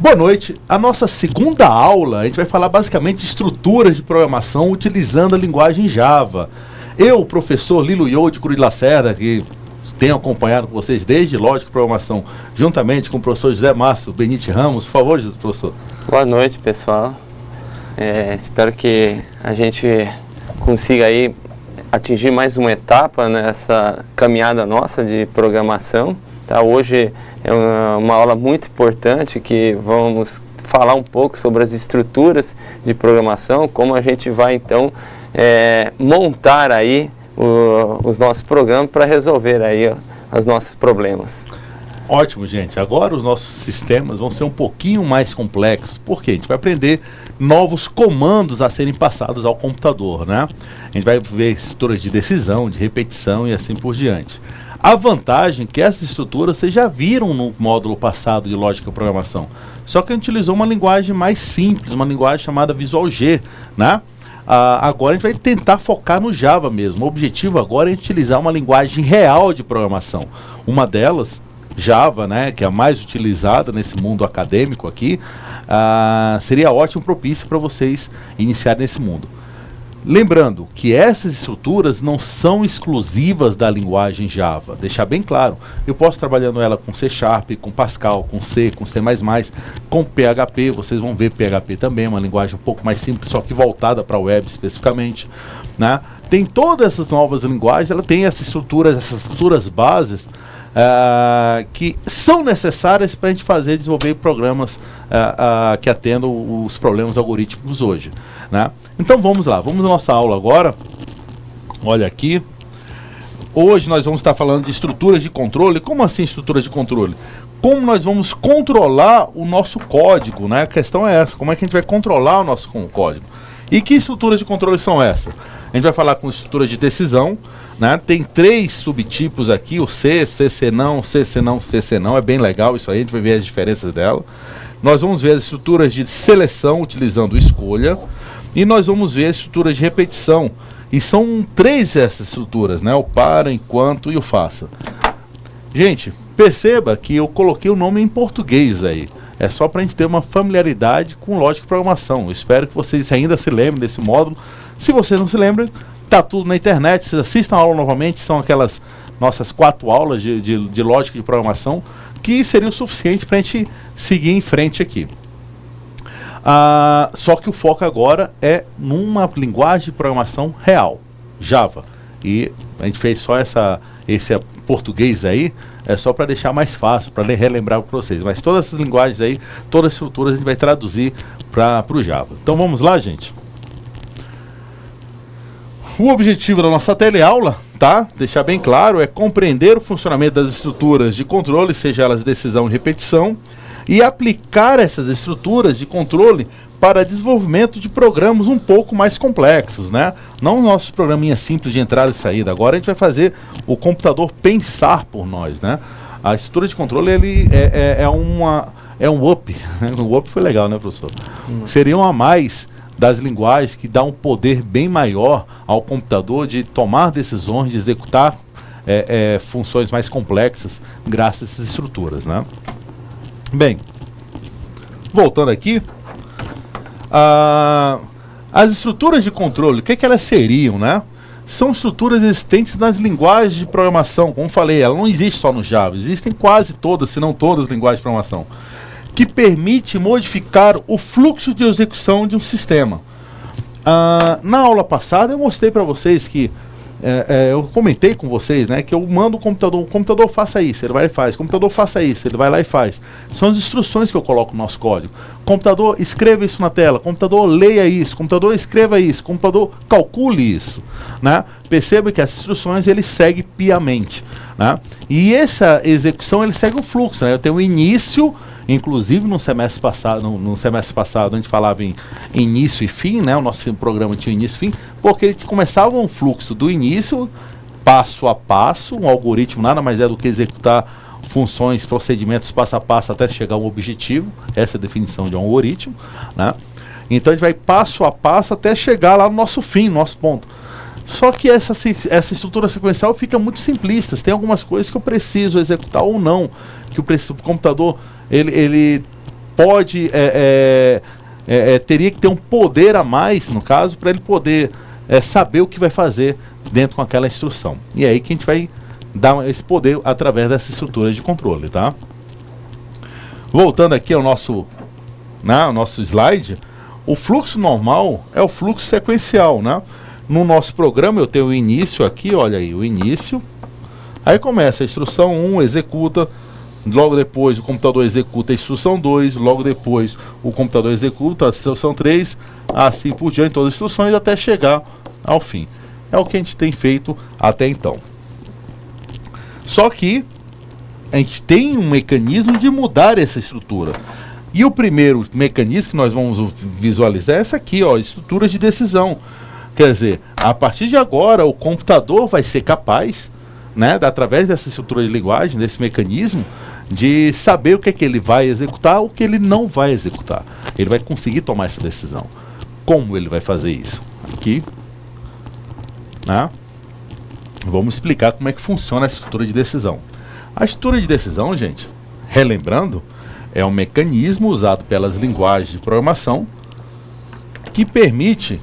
Boa noite. A nossa segunda aula, a gente vai falar basicamente de estruturas de programação utilizando a linguagem Java. Eu, o professor Lilo Yo de Curi de Lacerda, que tenho acompanhado com vocês desde Lógica e Programação, juntamente com o professor José Márcio Benite Ramos. Por favor, professor. Boa noite, pessoal. Espero que a gente consiga aí atingir mais uma etapa nessa caminhada nossa de programação. Tá? Hoje é uma aula muito importante que vamos falar um pouco sobre as estruturas de programação, como a gente vai então montar aí os nossos programas para resolver aí os nossos problemas. Ótimo, gente. Agora os nossos sistemas vão ser um pouquinho mais complexos, porque a gente vai aprender novos comandos a serem passados ao computador, né? A gente vai ver estruturas de decisão, de repetição e assim por diante. A vantagem é que essas estruturas vocês já viram no módulo passado de Lógica e Programação, só que a gente utilizou uma linguagem mais simples, uma linguagem chamada Visual G, né? Agora a gente vai tentar focar no Java mesmo. O objetivo agora é utilizar uma linguagem real de programação. Uma delas, Java, né, que é a mais utilizada nesse mundo acadêmico aqui, seria ótimo, propício para vocês iniciarem nesse mundo. Lembrando que essas estruturas não são exclusivas da linguagem Java, deixar bem claro. Eu posso trabalhando ela com C#, com Pascal, com C, com C++, com PHP, vocês vão ver PHP também, uma linguagem um pouco mais simples, só que voltada para a web especificamente, né? Tem todas essas novas linguagens, ela tem essas estruturas bases que são necessárias para a gente desenvolver programas que atendam os problemas algorítmicos hoje, né? Então vamos lá, vamos à nossa aula agora. Olha aqui. Hoje nós vamos estar falando de estruturas de controle. Como assim estruturas de controle? Como nós vamos controlar o nosso código, né? A questão é essa, como é que a gente vai controlar o nosso código? E que estruturas de controle são essas? A gente vai falar com estruturas de decisão, né? Tem 3 subtipos aqui, o C, C não, C não, C não, é bem legal isso aí, a gente vai ver as diferenças dela. Nós vamos ver as estruturas de seleção utilizando escolha, e nós vamos ver as estruturas de repetição, e são 3 essas estruturas, né? O para, enquanto e o faça. Gente, perceba que eu coloquei o nome em português aí. É só para a gente ter uma familiaridade com lógica e programação. Eu espero que vocês ainda se lembrem desse módulo. Se vocês não se lembram, tá tudo na internet. Vocês assistam a aula novamente. São aquelas nossas 4 aulas de lógica e programação que seria o suficiente para a gente seguir em frente aqui. Só que o foco agora é numa linguagem de programação real, Java. E a gente fez só esse português aí, é só para deixar mais fácil, para relembrar para vocês. Mas todas essas linguagens aí, todas as estruturas a gente vai traduzir para o Java. Então vamos lá, gente. O objetivo da nossa teleaula, tá? Deixar bem claro, é compreender o funcionamento das estruturas de controle, seja elas decisão e repetição, e aplicar essas estruturas de controle para desenvolvimento de programas um pouco mais complexos, né? Não nossos programinhas simples de entrada e saída. Agora a gente vai fazer o computador pensar por nós, né? A estrutura de controle ele é um up. O up foi legal, né, professor? Seria um a mais das linguagens que dá um poder bem maior ao computador de tomar decisões, de executar funções mais complexas graças a essas estruturas, né? Bem, voltando aqui, as estruturas de controle, o que elas seriam, né? São estruturas existentes nas linguagens de programação, como falei, ela não existe só no Java, existem quase todas, se não todas as linguagens de programação, que permite modificar o fluxo de execução de um sistema. Na aula passada eu mostrei para vocês que eu comentei com vocês, né, que eu mando o computador faça isso, ele vai e faz, computador faça isso, ele vai lá e faz. São as instruções que eu coloco no nosso código. Computador, escreva isso na tela, computador, leia isso, computador, escreva isso, computador, calcule isso, né? Perceba que as instruções ele segue piamente, né? E essa execução ele segue o fluxo, né? Eu tenho o início. Inclusive no semestre passado a gente falava em início e fim, né? O nosso programa tinha início e fim, porque ele começava um fluxo do início, passo a passo, um algoritmo nada mais é do que executar funções, procedimentos passo a passo até chegar a um objetivo. Essa é a definição de um algoritmo, né? Então a gente vai passo a passo até chegar lá no nosso fim, no nosso ponto. Só que essa estrutura sequencial fica muito simplista. Tem algumas coisas que eu preciso executar ou não, que o computador ele pode, teria que ter um poder a mais, no caso, para ele poder saber o que vai fazer dentro com aquela instrução. E é aí que a gente vai dar esse poder através dessa estrutura de controle, tá? Voltando aqui ao nosso slide, o fluxo normal é o fluxo sequencial, né? No nosso programa eu tenho o início aqui, olha aí, o início. Aí começa a instrução 1, executa, logo depois o computador executa a instrução 2, logo depois o computador executa a instrução 3, assim por diante, todas as instruções até chegar ao fim. É o que a gente tem feito até então. Só que a gente tem um mecanismo de mudar essa estrutura. E o primeiro mecanismo que nós vamos visualizar é essa aqui, ó, estrutura de decisão. Quer dizer, a partir de agora o computador vai ser capaz, né, através dessa estrutura de linguagem, desse mecanismo, de saber o que é que ele vai executar, o que ele não vai executar. Ele vai conseguir tomar essa decisão. Como ele vai fazer isso? Aqui, né? Vamos explicar como é que funciona a estrutura de decisão. A estrutura de decisão, gente, relembrando, é um mecanismo usado pelas linguagens de programação que permite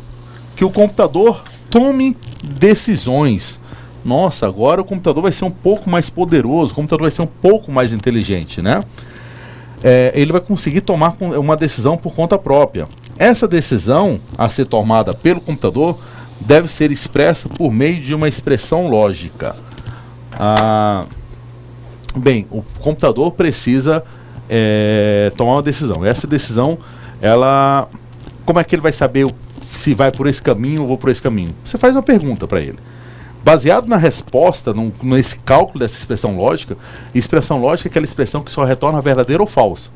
que o computador tome decisões. Nossa, agora o computador vai ser um pouco mais poderoso, o computador vai ser um pouco mais inteligente, né? Ele vai conseguir tomar uma decisão por conta própria. Essa decisão a ser tomada pelo computador deve ser expressa por meio de uma expressão lógica. Bem, o computador precisa tomar uma decisão. Essa decisão, como é que ele vai saber se vai por esse caminho ou vou por esse caminho? Você faz uma pergunta para ele. Baseado na resposta, nesse cálculo dessa expressão lógica é aquela expressão que só retorna verdadeiro ou falso.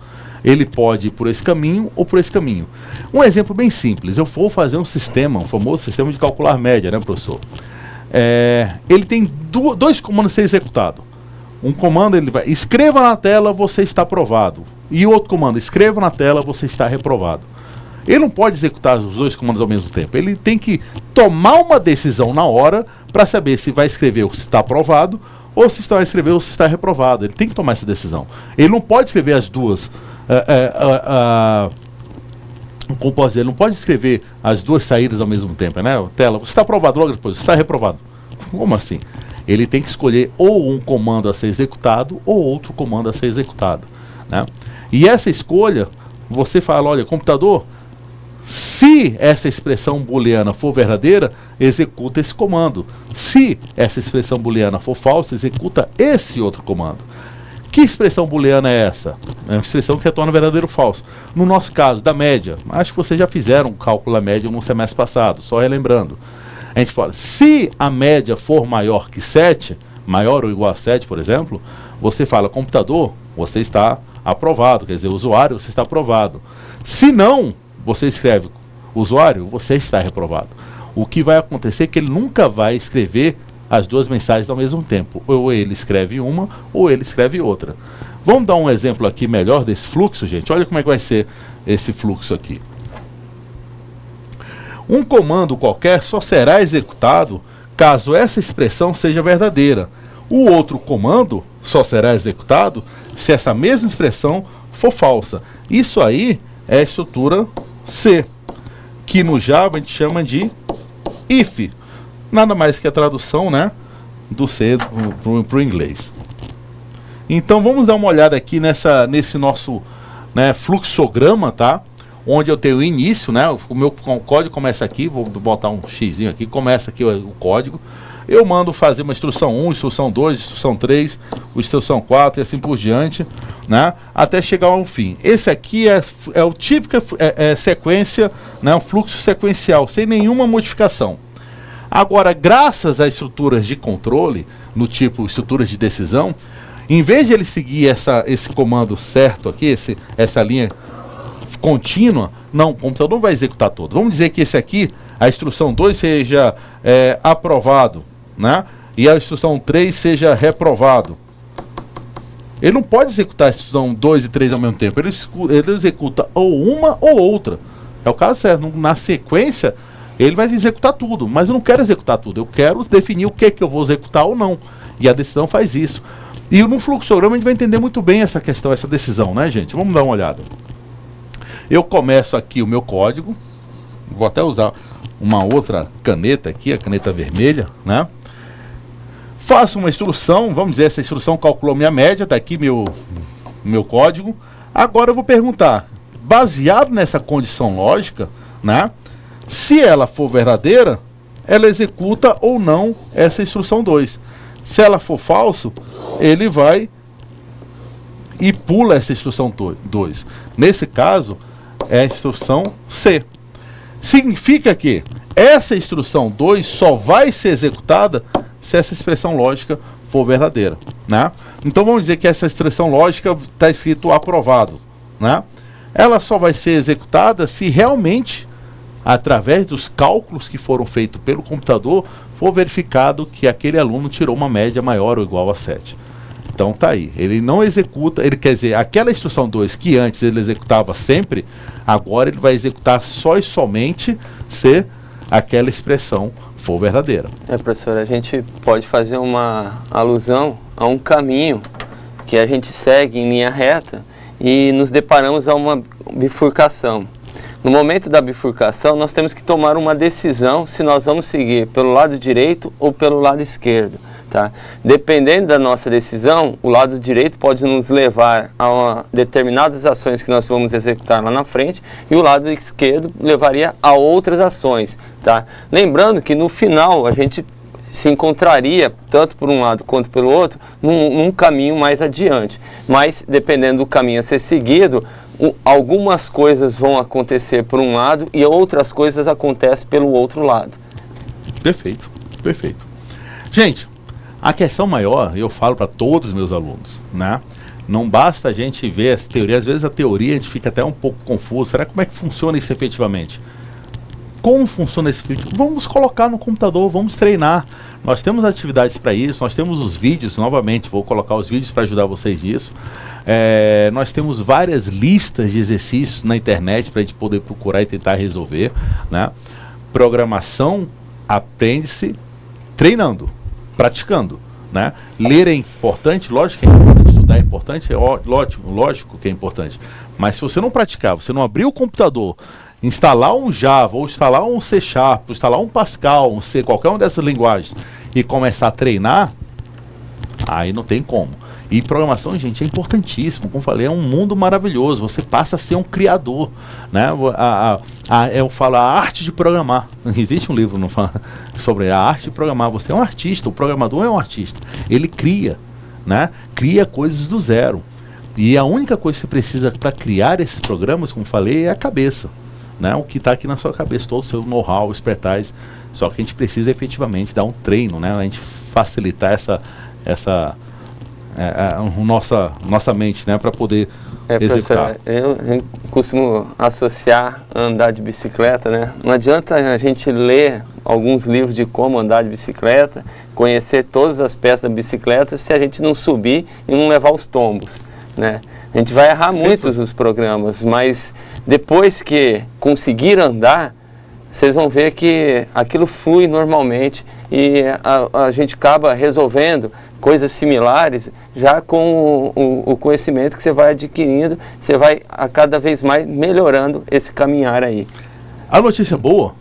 Ele pode ir por esse caminho ou por esse caminho. Um exemplo bem simples, eu vou fazer um sistema, um famoso sistema de calcular média, né, professor? Ele tem dois comandos a ser executado. Um comando, ele vai, escreva na tela, você está aprovado. E outro comando, escreva na tela, você está reprovado. Ele não pode executar os dois comandos ao mesmo tempo. Ele tem que tomar uma decisão na hora para saber se vai escrever se está aprovado ou se vai escrever ou se está reprovado. Ele tem que tomar essa decisão. Ele não pode escrever as duas. Como posso dizer, ele não pode escrever as duas saídas ao mesmo tempo, né? Tela, você está aprovado, logo depois, você está reprovado. Como assim? Ele tem que escolher ou um comando a ser executado ou outro comando a ser executado, né? E essa escolha, você fala, olha, computador, se essa expressão booleana for verdadeira, executa esse comando. Se essa expressão booleana for falsa, executa esse outro comando. Que expressão booleana é essa? É uma expressão que retorna verdadeiro ou falso. No nosso caso, da média, acho que vocês já fizeram um cálculo da média no semestre passado, só relembrando. A gente fala, se a média for maior que 7, maior ou igual a 7, por exemplo, você fala, computador, você está aprovado, quer dizer, usuário, você está aprovado. Se não, você escreve, usuário, você está reprovado. O que vai acontecer é que ele nunca vai escrever as duas mensagens ao mesmo tempo. Ou ele escreve uma, ou ele escreve outra. Vamos dar um exemplo aqui melhor desse fluxo, gente? Olha como é que vai ser esse fluxo aqui. Um comando qualquer só será executado caso essa expressão seja verdadeira. O outro comando só será executado se essa mesma expressão for falsa. Isso aí é a estrutura C, que no Java a gente chama de if. Nada mais que a tradução, né, do C para o inglês. Então vamos dar uma olhada aqui nesse nosso, né, fluxograma, tá? Onde eu tenho o início, né? O meu código começa aqui, vou botar um xzinho aqui, começa aqui o código. Eu mando fazer uma instrução 1, instrução 2, instrução 3, instrução 4 e assim por diante, né? Até chegar ao fim. Esse aqui é o típico sequência, né? Um fluxo sequencial, sem nenhuma modificação. Agora, graças a estruturas de controle, no tipo estruturas de decisão, em vez de ele seguir esse comando certo aqui, essa linha contínua, não, o computador não vai executar todo. Vamos dizer que esse aqui, a instrução 2 seja aprovado, né? E a instrução 3 seja reprovado. Ele não pode executar a instrução 2 e 3 ao mesmo tempo. Ele executa ou uma ou outra. É o caso certo. Na sequência, ele vai executar tudo. Mas eu não quero executar tudo. Eu quero definir o que eu vou executar ou não. E a decisão faz isso. E no fluxograma a gente vai entender muito bem essa questão, essa decisão, né, gente? Vamos dar uma olhada. Eu começo aqui o meu código, vou até usar uma outra caneta aqui, a caneta vermelha, né? Faço uma instrução, vamos dizer, essa instrução calculou minha média, tá aqui meu código. Agora eu vou perguntar, baseado nessa condição lógica, né? Se ela for verdadeira, ela executa ou não essa instrução 2. Se ela for falso, ele vai e pula essa instrução 2. Nesse caso, é a instrução C. Significa que essa instrução 2 só vai ser executada se essa expressão lógica for verdadeira, né? Então vamos dizer que essa expressão lógica está escrito aprovado, né? Ela só vai ser executada se realmente, através dos cálculos que foram feitos pelo computador, for verificado que aquele aluno tirou uma média maior ou igual a 7. Então tá aí, ele não executa, ele quer dizer, aquela instrução 2 que antes ele executava sempre, agora ele vai executar só e somente se aquela expressão for verdadeira. Professor, a gente pode fazer uma alusão a um caminho que a gente segue em linha reta e nos deparamos a uma bifurcação. No momento da bifurcação, nós temos que tomar uma decisão se nós vamos seguir pelo lado direito ou pelo lado esquerdo. Tá? Dependendo da nossa decisão, o lado direito pode nos levar a determinadas ações que nós vamos executar lá na frente e o lado esquerdo levaria a outras ações. Tá? Lembrando que no final a gente se encontraria, tanto por um lado quanto pelo outro, num caminho mais adiante. Mas, dependendo do caminho a ser seguido, algumas coisas vão acontecer por um lado e outras coisas acontecem pelo outro lado. Perfeito, perfeito. Gente, a questão maior, eu falo para todos os meus alunos, né? Não basta a gente ver as teorias, às vezes a teoria a gente fica até um pouco confuso. Será como é que funciona isso efetivamente? Como funciona esse vídeo? Vamos colocar no computador, vamos treinar. Nós temos atividades para isso, nós temos os vídeos, novamente, vou colocar os vídeos para ajudar vocês nisso. Nós temos várias listas de exercícios na internet para a gente poder procurar e tentar resolver, né? Programação aprende-se treinando, praticando, né? Ler é importante, lógico que é importante, estudar é importante, lógico que é importante. Mas se você não praticar, você não abrir o computador, instalar um Java, ou instalar um C#, instalar um Pascal, um C, qualquer uma dessas linguagens, e começar a treinar, aí não tem como. E programação, gente, é importantíssimo. Como falei, é um mundo maravilhoso. Você passa a ser um criador, né? Eu falo a arte de programar. Existe um livro sobre a arte de programar. Você é um artista, o programador é um artista. Ele cria, né? Cria coisas do zero. E a única coisa que você precisa para criar esses programas, como falei, é a cabeça, né? O que está aqui na sua cabeça, todo o seu know-how, expertise. Só que a gente precisa efetivamente dar um treino, né? A gente facilitar nossa mente, né? Para poder executar. Eu costumo associar a andar de bicicleta, né? Não adianta a gente ler alguns livros de como andar de bicicleta, conhecer todas as peças da bicicleta, se a gente não subir e não levar os tombos, né? A gente vai errar muitos os programas, mas depois que conseguir andar, vocês vão ver que aquilo flui normalmente e a gente acaba resolvendo coisas similares já com o conhecimento que você vai adquirindo, você vai a cada vez mais melhorando esse caminhar aí. A notícia boa,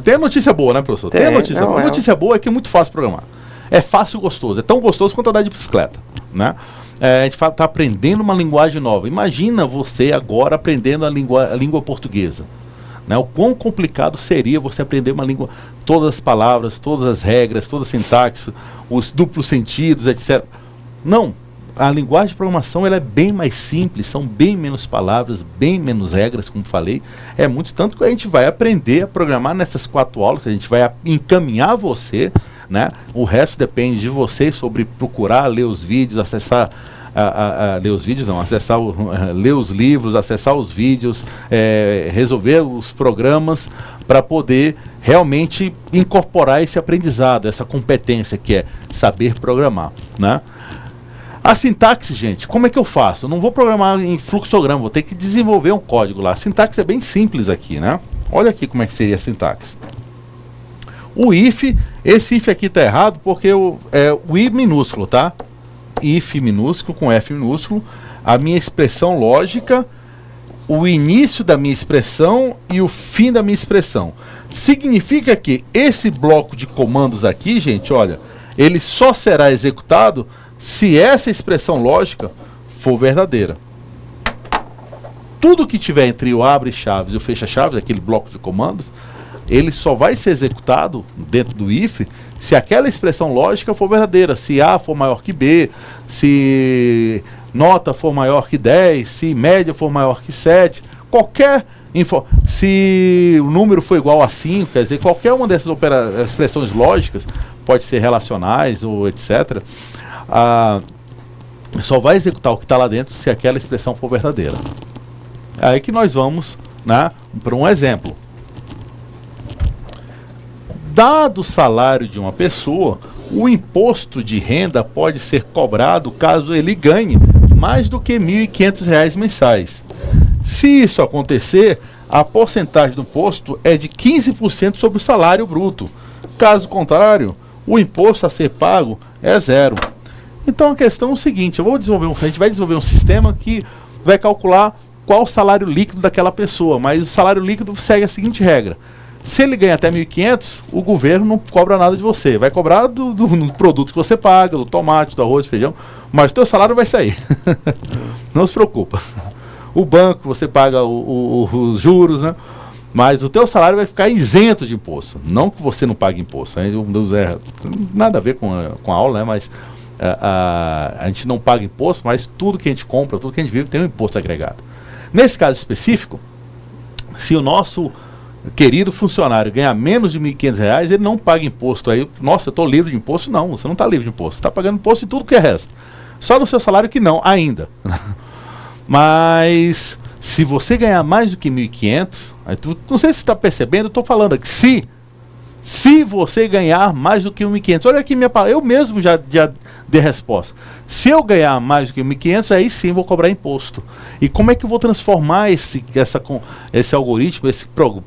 tem a notícia boa, né, professor? Tem a notícia boa. A notícia boa é que é muito fácil programar. É fácil e gostoso, é tão gostoso quanto andar de bicicleta, né? A gente está aprendendo uma linguagem nova. Imagina você agora aprendendo a língua portuguesa, né? O quão complicado seria você aprender uma língua, todas as palavras, todas as regras, toda a sintaxe, os duplos sentidos, etc. Não, a linguagem de programação ela é bem mais simples, são bem menos palavras, bem menos regras, como falei. É muito tanto que a gente vai aprender a programar nessas 4 aulas, a gente vai encaminhar você, né? O resto depende de você sobre procurar, ler os vídeos, acessar, ler os vídeos não, ler os livros, acessar os vídeos, resolver os programas para poder realmente incorporar esse aprendizado, essa competência que é saber programar, né? A sintaxe, gente, como é que eu faço? Eu não vou programar em fluxograma, vou ter que desenvolver um código lá. A sintaxe é bem simples aqui, né? Olha aqui como é que seria a sintaxe. O if, esse if aqui está errado porque é o i minúsculo, tá? If minúsculo com F minúsculo. A minha expressão lógica, o início da minha expressão e o fim da minha expressão. Significa que esse bloco de comandos aqui, gente, olha, ele só será executado se essa expressão lógica for verdadeira. Tudo que tiver entre o abre chaves e o fecha chaves, aquele bloco de comandos, ele só vai ser executado dentro do if se aquela expressão lógica for verdadeira. Se A for maior que B, se nota for maior que 10, se média for maior que 7, qualquer se o número for igual a 5, quer dizer, qualquer uma dessas expressões lógicas, pode ser relacionais ou etc., só vai executar o que está lá dentro se aquela expressão for verdadeira. É aí que nós vamos, né, para um exemplo. Dado o salário de uma pessoa, o imposto de renda pode ser cobrado caso ele ganhe mais do que R$ 1.500 mensais. Se isso acontecer, a porcentagem do imposto é de 15% sobre o salário bruto. Caso contrário, o imposto a ser pago é zero. Então a questão é o seguinte, a gente vai desenvolver um sistema que vai calcular qual o salário líquido daquela pessoa, mas o salário líquido segue a seguinte regra. Se ele ganha até 1.500, o governo não cobra nada de você. Vai cobrar do produto que você paga, do tomate, do arroz, feijão, mas o teu salário vai sair. Não se preocupa. O banco, você paga os juros, né? Mas o teu salário vai ficar isento de imposto. Não que você não pague imposto. Nada a ver com a aula, né? Mas a gente não paga imposto, mas tudo que a gente compra, tudo que a gente vive tem um imposto agregado. Nesse caso específico, se o nosso querido funcionário ganhar menos de R$ 1.500, ele não paga imposto. Aí, nossa, eu estou livre de imposto? Não, você não está livre de imposto. Você está pagando imposto em tudo que é resto. Só no seu salário que não, ainda. Mas, se você ganhar mais do que 1.500, não sei se você está percebendo, eu estou falando aqui, se você ganhar mais do que 1.500, olha aqui minha palavra, eu mesmo já dei resposta. Se eu ganhar mais do que 1.500, aí sim vou cobrar imposto. E como é que eu vou transformar esse algoritmo, esse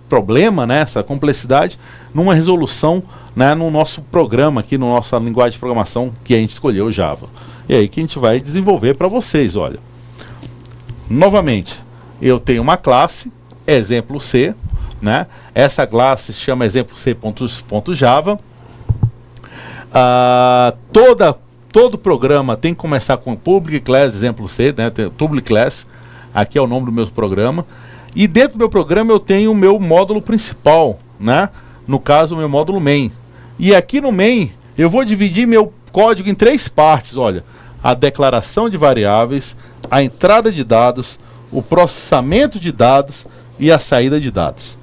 problema, né, essa complexidade, numa resolução, né, no nosso programa aqui, na nossa linguagem de programação que a gente escolheu, Java. E aí que a gente vai desenvolver para vocês, olha. Novamente, eu tenho uma classe, exemplo C, né? Essa classe se chama exemplo C.java. Todo programa tem que começar com public class, exemplo C, né? Public class, aqui é o nome do meu programa. E dentro do meu programa eu tenho o meu módulo principal, né? No caso, o meu módulo main. E aqui no main, eu vou dividir meu código em 3 partes, olha. A declaração de variáveis, a entrada de dados, o processamento de dados e a saída de dados.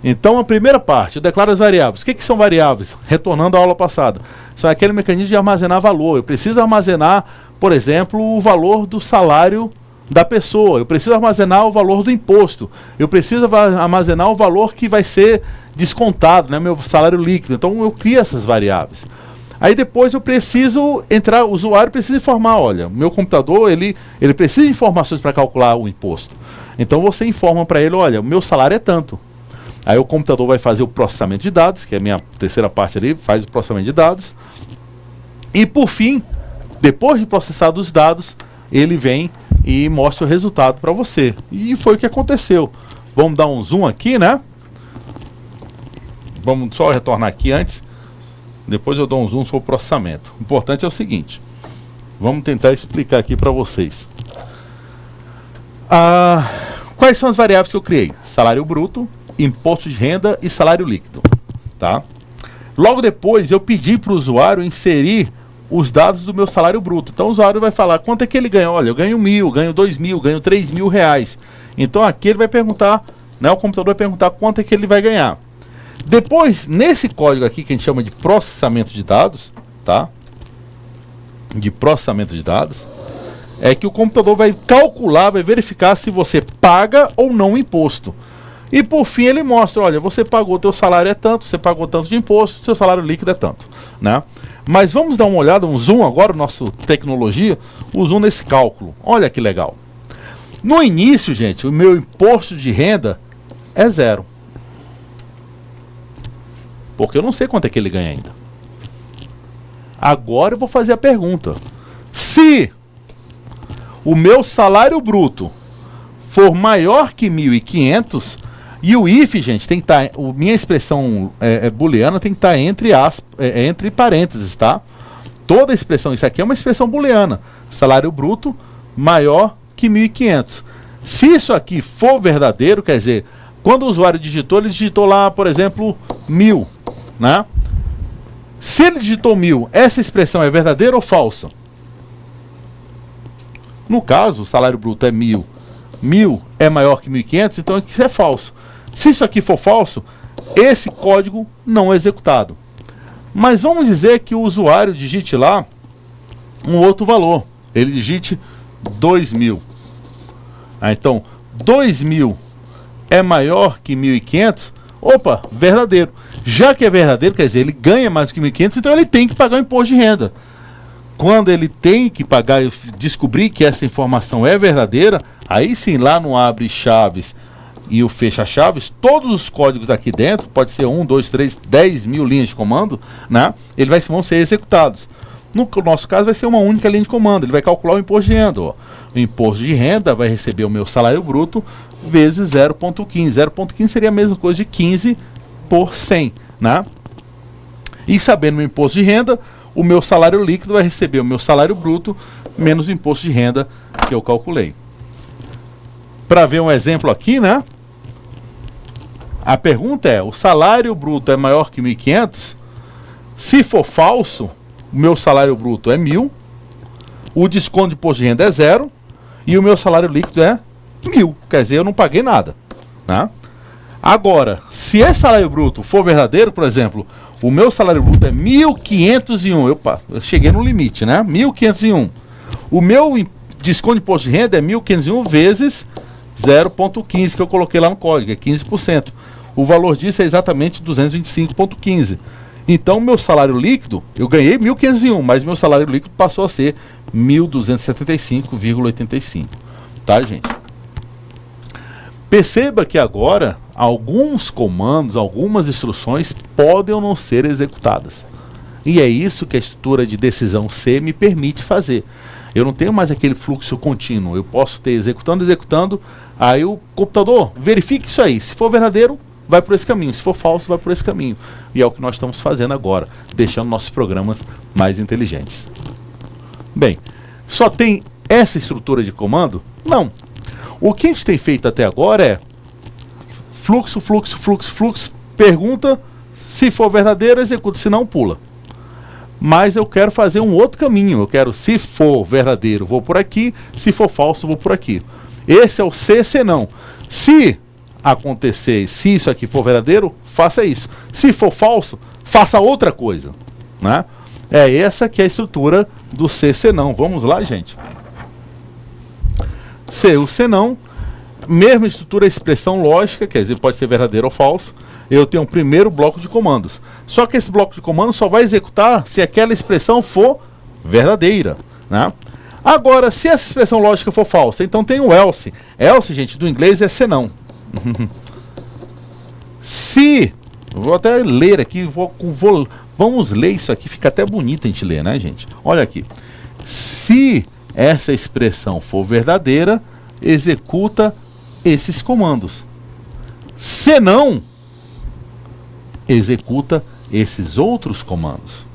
Então, a primeira parte, eu declaro as variáveis. O que são variáveis? Retornando à aula passada. São aquele mecanismo de armazenar valor. Eu preciso armazenar, por exemplo, o valor do salário da pessoa. Eu preciso armazenar o valor do imposto. Eu preciso armazenar o valor que vai ser descontado, né, meu salário líquido. Então, eu crio essas variáveis. Aí depois eu preciso entrar, o usuário precisa informar, olha, meu computador, ele precisa de informações para calcular o imposto. Então você informa para ele, olha, o meu salário é tanto. Aí o computador vai fazer o processamento de dados, que é a minha terceira parte ali, faz o processamento de dados. E por fim, depois de processar os dados, ele vem e mostra o resultado para você. E foi o que aconteceu. Vamos dar um zoom aqui, né? Vamos só retornar aqui antes. Depois eu dou um zoom sobre o processamento. O importante é o seguinte. Vamos tentar explicar aqui para vocês. Quais são as variáveis que eu criei? Salário bruto, imposto de renda e salário líquido. Tá? Logo depois eu pedi para o usuário inserir os dados do meu salário bruto. Então o usuário vai falar quanto é que ele ganha. Olha, eu ganho 1.000, ganho 2.000, ganho 3.000 reais. Então aqui ele vai perguntar, né, o computador vai perguntar quanto é que ele vai ganhar. Depois, nesse código aqui que a gente chama de processamento de dados, tá? De processamento de dados, é que o computador vai calcular, vai verificar se você paga ou não o imposto. E por fim ele mostra, olha, você pagou, teu salário é tanto, você pagou tanto de imposto, seu salário líquido é tanto, né? Mas vamos dar uma olhada, um zoom agora, nossa tecnologia, o zoom nesse cálculo. Olha que legal. No início, gente, o meu imposto de renda é 0. Porque eu não sei quanto é que ele ganha ainda. Agora eu vou fazer a pergunta. Se o meu salário bruto for maior que 1.500, e o if, gente, tem que estar, minha expressão booleana tem que estar entre parênteses, tá? Toda expressão, isso aqui é uma expressão booleana, salário bruto maior que 1.500. Se isso aqui for verdadeiro, quer dizer, quando o usuário digitou, ele digitou lá, por exemplo, 1.000, né? Se ele digitou 1.000, essa expressão é verdadeira ou falsa? No caso, o salário bruto é 1.000, 1.000 é maior que 1.500, então isso é falso. Se isso aqui for falso, esse código não é executado. Mas vamos dizer que o usuário digite lá um outro valor. Ele digite 2.000. Então, 2.000 é maior que 1.500. Opa, verdadeiro. Já que é verdadeiro, quer dizer, ele ganha mais que 1.500, então ele tem que pagar o imposto de renda. Quando ele tem que pagar, descobrir que essa informação é verdadeira, aí sim, lá no abre chaves e o fecha chaves, todos os códigos aqui dentro, pode ser 1, 2, 3, 10 mil linhas de comando, né? Vão ser executados. No nosso caso vai ser uma única linha de comando, ele vai calcular o imposto de renda. Ó. O imposto de renda vai receber o meu salário bruto vezes 0,15. 0,15 seria a mesma coisa de 15 por 100, né? E sabendo o imposto de renda, o meu salário líquido vai receber o meu salário bruto menos o imposto de renda que eu calculei. Para ver um exemplo aqui, né? A pergunta é, o salário bruto é maior que 1.500? Se for falso, o meu salário bruto é 1.000, o desconto de imposto de renda é 0 e o meu salário líquido é 1.000. Quer dizer, eu não paguei nada, né? Agora, se esse salário bruto for verdadeiro, por exemplo, o meu salário bruto é 1.501. Eu cheguei no limite, né? 1.501. O meu desconto de imposto de renda é 1.501 vezes 0,15 que eu coloquei lá no código, é 15%. O valor disso é exatamente 225,15. Então, meu salário líquido, eu ganhei 1.501, mas meu salário líquido passou a ser 1.275,85. Tá, gente? Perceba que agora alguns comandos, algumas instruções podem ou não ser executadas. E é isso que a estrutura de decisão C me permite fazer. Eu não tenho mais aquele fluxo contínuo. Eu posso ter executando, aí o computador verifique isso aí. Se for verdadeiro, vai por esse caminho. Se for falso, vai por esse caminho. E é o que nós estamos fazendo agora, deixando nossos programas mais inteligentes. Bem, só tem essa estrutura de comando? Não. O que a gente tem feito até agora é fluxo, pergunta, se for verdadeiro, executa, se não, pula. Mas eu quero fazer um outro caminho. Eu quero, se for verdadeiro, vou por aqui, se for falso, vou por aqui. Esse é o se não. Se acontecer, se isso aqui for verdadeiro, faça isso. Se for falso, faça outra coisa, né? É essa que é a estrutura do se não. Vamos lá, gente. Se o senão, mesma estrutura, expressão lógica, quer dizer, pode ser verdadeiro ou falso. Eu tenho um primeiro bloco de comandos. Só que esse bloco de comandos só vai executar se aquela expressão for verdadeira, né? Agora, se essa expressão lógica for falsa, então tem o else. Else, gente, do inglês é senão. Se, vou até ler aqui, vamos ler isso aqui, fica até bonito a gente ler, né, gente? Olha aqui. Se essa expressão for verdadeira, executa esses comandos. Se não, executa esses outros comandos.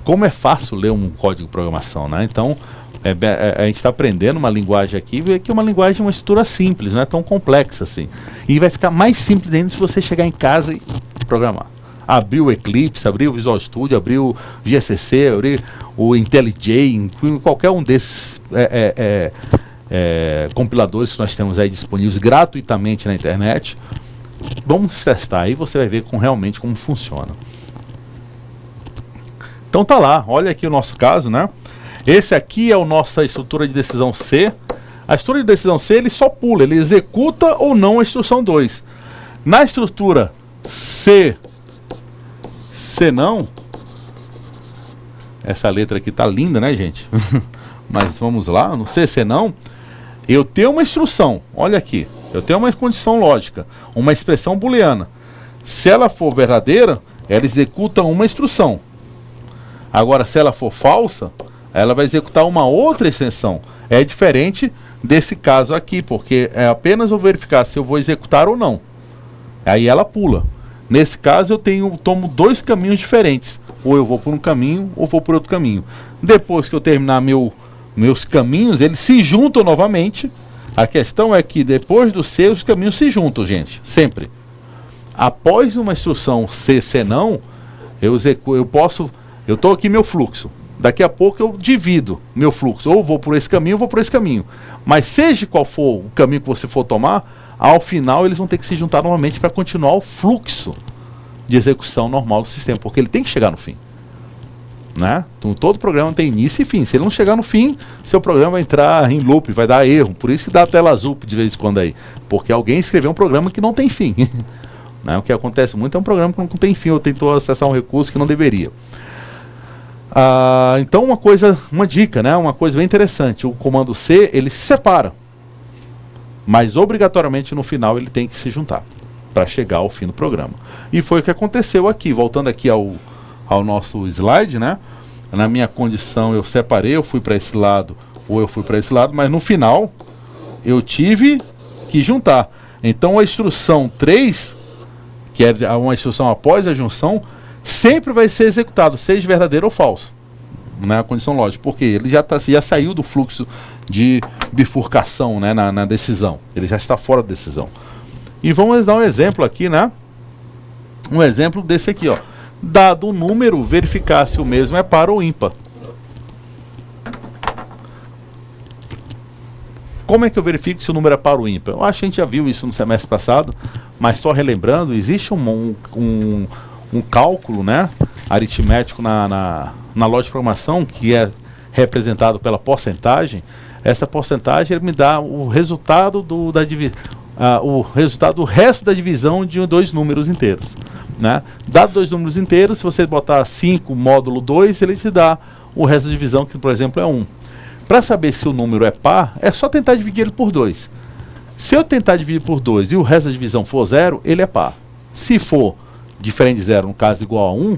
Como é fácil ler um código de programação, né? Então, a gente está aprendendo uma linguagem aqui, que é uma linguagem, uma estrutura simples, não é tão complexa assim. E vai ficar mais simples ainda se você chegar em casa e programar. Abrir o Eclipse, abrir o Visual Studio, abrir o GCC, abrir o IntelliJ, qualquer um desses compiladores que nós temos aí disponíveis gratuitamente na internet. Vamos testar, aí você vai ver realmente como funciona. Então tá lá, olha aqui o nosso caso, né? Esse aqui é a nossa estrutura de decisão C. A estrutura de decisão C, ele só pula, ele executa ou não a instrução 2. Na estrutura C não, essa letra aqui tá linda, né, gente? Mas vamos lá, no C não, eu tenho uma instrução, olha aqui, eu tenho uma condição lógica, uma expressão booleana. Se ela for verdadeira, ela executa uma instrução. Agora, se ela for falsa, ela vai executar uma outra extensão. É diferente desse caso aqui, porque é apenas eu verificar se eu vou executar ou não. Aí ela pula. Nesse caso eu tomo dois caminhos diferentes. Ou eu vou por um caminho ou vou por outro caminho. Depois que eu terminar meus caminhos, eles se juntam novamente. A questão é que depois do C, os caminhos se juntam, gente. Sempre. Após uma instrução C não, eu estou aqui meu fluxo. Daqui a pouco eu divido meu fluxo. Ou vou por esse caminho ou vou por esse caminho. Mas seja qual for o caminho que você for tomar, ao final eles vão ter que se juntar novamente para continuar o fluxo de execução normal do sistema, porque ele tem que chegar no fim, né? Então, todo programa tem início e fim. Se ele não chegar no fim, seu programa vai entrar em loop, vai dar erro. Por isso que dá a tela azul de vez em quando aí, porque alguém escreveu um programa que não tem fim. Né? O que acontece muito é um programa que não tem fim, ou tentou acessar um recurso que não deveria. Então uma dica, né? Uma coisa bem interessante, o comando C, ele se separa, mas obrigatoriamente no final ele tem que se juntar para chegar ao fim do programa. E foi o que aconteceu aqui. Voltando aqui ao nosso slide, né? Na minha condição eu separei, eu fui para esse lado ou eu fui para esse lado, mas no final eu tive que juntar. Então a instrução 3, que é uma instrução após a junção, sempre vai ser executado, seja verdadeiro ou falso, na condição lógica, porque ele já saiu do fluxo de bifurcação, né, na decisão. Ele já está fora da decisão. E vamos dar um exemplo aqui, né? Um exemplo desse aqui, ó. Dado o número, verificar se o mesmo é par ou ímpar. Como é que eu verifico se o número é par ou ímpar? Eu acho que a gente já viu isso no semestre passado, mas só relembrando, existe um cálculo, né, aritmético na lógica de programação, que é representado pela porcentagem. Essa porcentagem me dá o resultado do resto da divisão de dois números inteiros, né? Dado dois números inteiros, se você botar 5 módulo 2, ele te dá o resto da divisão, que por exemplo é 1. Para saber se o número é par, é só tentar dividir ele por 2. Se eu tentar dividir por 2 e o resto da divisão for 0, ele é par. Se for diferente de 0, no caso igual a 1,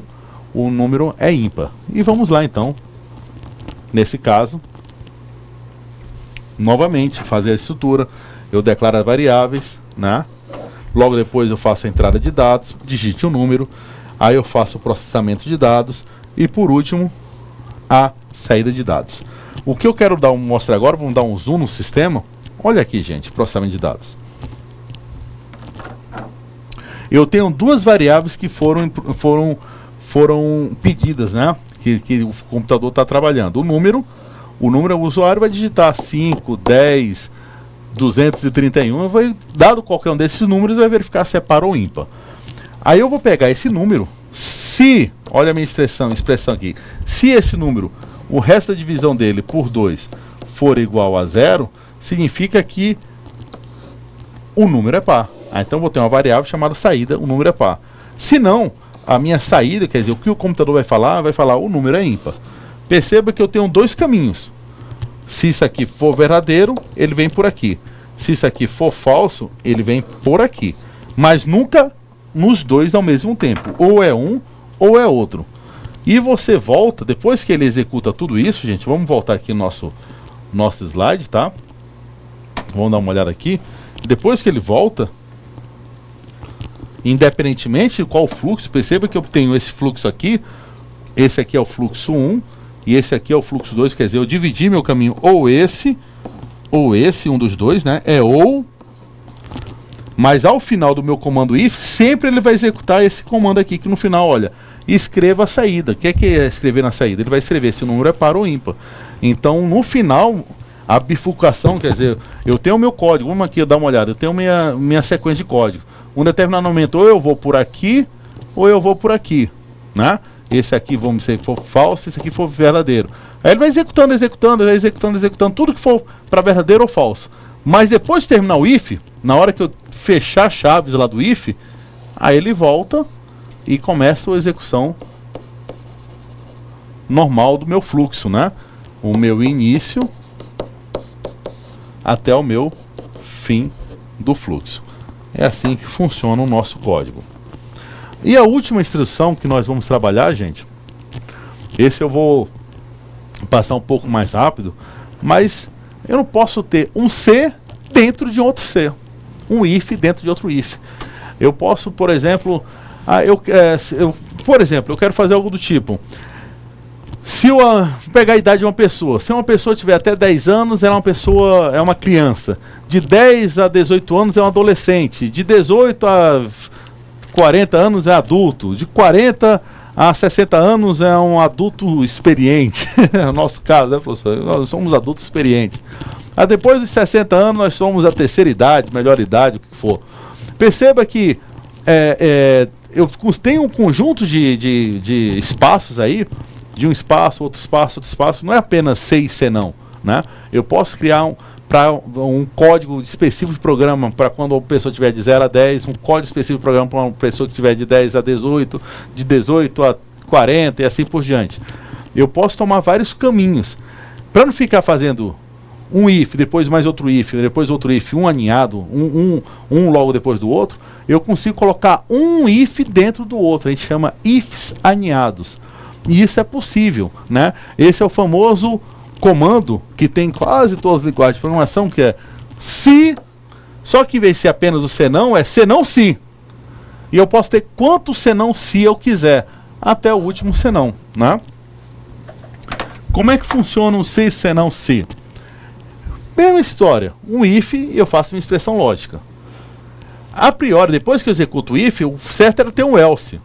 o número é ímpar. E vamos lá então, nesse caso, novamente fazer a estrutura. Eu declaro as variáveis, né? Logo depois eu faço a entrada de dados, digite o número, aí eu faço o processamento de dados e por último a saída de dados. O que eu quero mostrar agora, vamos dar um zoom no sistema. Olha aqui, gente, processamento de dados. Eu tenho duas variáveis que foram pedidas, né? Que o computador está trabalhando. O número, o usuário vai digitar 5, 10, 231, dado qualquer um desses números, vai verificar se é par ou ímpar. Aí eu vou pegar esse número, olha a minha expressão aqui, se esse número, o resto da divisão dele por 2 for igual a 0, significa que o número é par. Então vou ter uma variável chamada saída, o número é par. Se não, a minha saída, quer dizer, o que o computador vai falar o número é ímpar. Perceba que eu tenho dois caminhos. Se isso aqui for verdadeiro, ele vem por aqui. Se isso aqui for falso, ele vem por aqui. Mas nunca nos dois ao mesmo tempo. Ou é um, ou é outro. E você volta, depois que ele executa tudo isso, gente, vamos voltar aqui no nosso slide, tá? Vamos dar uma olhada aqui. Depois que ele volta, independentemente de qual fluxo, perceba que eu tenho esse fluxo aqui. Esse aqui é o fluxo 1. E esse aqui é o fluxo 2, quer dizer, eu dividi meu caminho ou esse, um dos dois, né? Mas ao final do meu comando if, sempre ele vai executar esse comando aqui, que no final, olha, escreva a saída. O que é escrever na saída? Ele vai escrever se o número é par ou ímpar. Então, no final, a bifurcação, quer dizer, eu tenho o meu código, vamos aqui dar uma olhada, eu tenho minha sequência de código. Um determinado momento, ou eu vou por aqui, ou eu vou por aqui, né? Esse aqui, vamos dizer, for falso, esse aqui for verdadeiro. Aí ele vai executando, tudo que for para verdadeiro ou falso. Mas depois de terminar o if, na hora que eu fechar as chaves lá do if, aí ele volta e começa a execução normal do meu fluxo, né? O meu início até o meu fim do fluxo. É assim que funciona o nosso código. E a última instrução que nós vamos trabalhar, gente, esse eu vou passar um pouco mais rápido, mas Eu não posso ter um C dentro de outro C, um if dentro de outro if. Eu posso, por exemplo, eu quero fazer algo do tipo, se eu pegar a idade de uma pessoa, se uma pessoa tiver até 10 anos, ela é uma criança, de 10 a 18 anos é um adolescente, de 18 a 40 anos é adulto, de 40 a 60 anos é um adulto experiente, no nosso caso, né, professor? Nós somos adultos experientes. Depois dos 60 anos nós somos a terceira idade, melhor idade, o que for. Perceba que eu tenho um conjunto de espaços aí, de um espaço, outro espaço, outro espaço, não é apenas C e C não, né? Eu posso criar um código específico de programa para quando uma pessoa tiver de 0 a 10, um código específico de programa para uma pessoa que tiver de 10 a 18, de 18 a 40 e assim por diante. Eu posso tomar vários caminhos, para não ficar fazendo um if, depois mais outro if, depois outro if, um aninhado, um logo depois do outro. Eu consigo colocar um if dentro do outro, a gente chama ifs aninhados. E isso é possível, né? Esse é o famoso comando que tem quase todas as linguagens de programação, que é se, só que em vez de ser apenas o senão, é senão se. E eu posso ter quantos senão se eu quiser, até o último senão, né? Como é que funciona um se, senão, se? Mesma história, um if e eu faço minha expressão lógica. A priori, depois que eu executo o if, o certo era ter um else.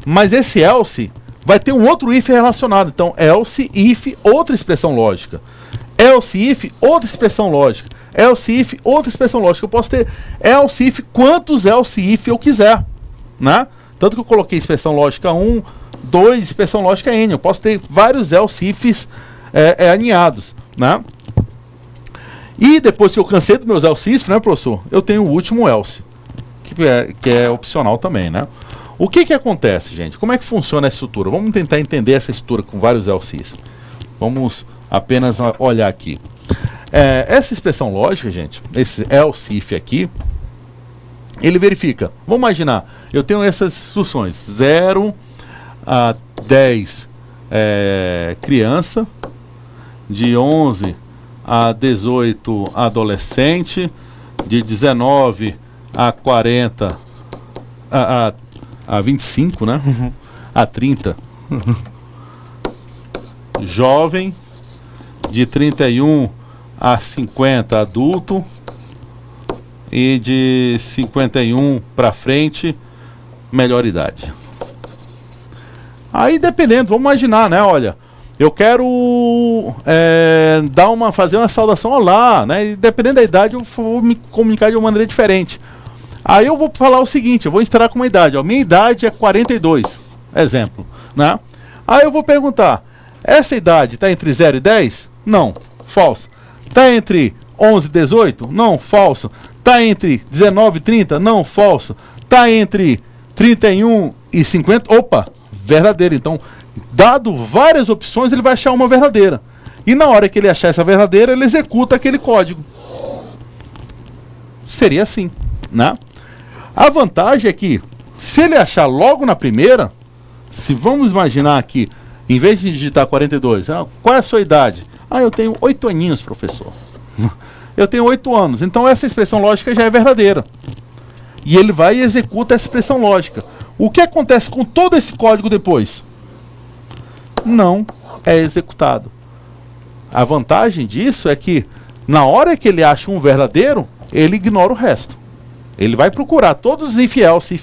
Mas esse else vai ter um outro if relacionado. Então, else, if, outra expressão lógica. Else, if, outra expressão lógica. Else, if, outra expressão lógica. Eu posso ter else, if, quantos else, if eu quiser, né? Tanto que eu coloquei expressão lógica 1, 2, expressão lógica n. Eu posso ter vários else, ifs aninhados, né? E depois que eu cansei dos meus else if, né, professor? Eu tenho o último else, que é opcional também, né? O que acontece, gente? Como é que funciona essa estrutura? Vamos tentar entender essa estrutura com vários else ifs. Vamos apenas olhar aqui. Essa expressão lógica, gente, esse else if aqui, ele verifica. Vamos imaginar, eu tenho essas instruções, 0 a 10 criança, de 11 a 18 adolescente, de 19 a 40 a 25, né? A 30 jovem, de 31 a 50 adulto e de 51 para frente melhor idade. Aí dependendo, vamos imaginar, né? Olha, eu quero fazer uma saudação olá, né? E dependendo da idade eu vou me comunicar de uma maneira diferente. Aí eu vou falar o seguinte, eu vou instalar com uma idade, ó, minha idade é 42, exemplo, né? Aí eu vou perguntar, essa idade está entre 0 e 10? Não, falso. Está entre 11 e 18? Não, falso. Está entre 19 e 30? Não, falso. Está entre 31 e 50? Opa, verdadeiro. Então, dado várias opções, ele vai achar uma verdadeira. E na hora que ele achar essa verdadeira, ele executa aquele código. Seria assim, né? A vantagem é que, se ele achar logo na primeira, se vamos imaginar aqui, em vez de digitar 42, qual é a sua idade? Eu tenho 8 aninhos, professor. Eu tenho 8 anos. Então essa expressão lógica já é verdadeira. E ele vai e executa essa expressão lógica. O que acontece com todo esse código depois? Não é executado. A vantagem disso é que, na hora que ele acha um verdadeiro, ele ignora o resto. Ele vai procurar todos os if, else,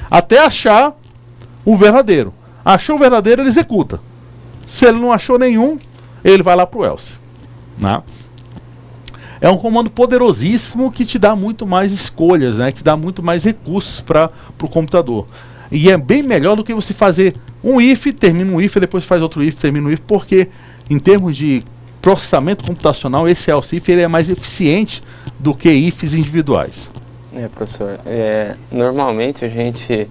até achar o verdadeiro. Achou o verdadeiro, ele executa. Se ele não achou nenhum, ele vai lá para o else, né? É um comando poderosíssimo que te dá muito mais escolhas, né? Que te dá muito mais recursos para o computador. E é bem melhor do que você fazer um if, termina um if, depois faz outro if, termina um if, porque em termos de processamento computacional, esse else if ele é mais eficiente do que ifs individuais. Professor, normalmente a gente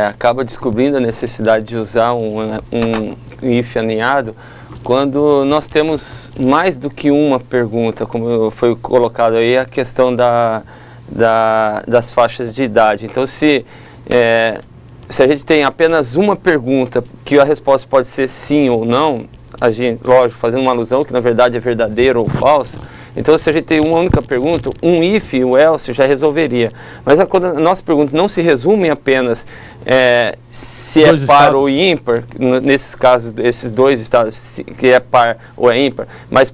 acaba descobrindo a necessidade de usar um if aninhado quando nós temos mais do que uma pergunta, como foi colocado aí a questão das faixas de idade. Então, se a gente tem apenas uma pergunta que a resposta pode ser sim ou não, lógico, fazendo uma alusão que na verdade é verdadeiro ou falso. Então, se a gente tem uma única pergunta, um if e o else já resolveria. Mas quando a nossa pergunta não se resume em apenas se é par ou ímpar, nesses casos, esses dois estados, que é par ou é ímpar, mas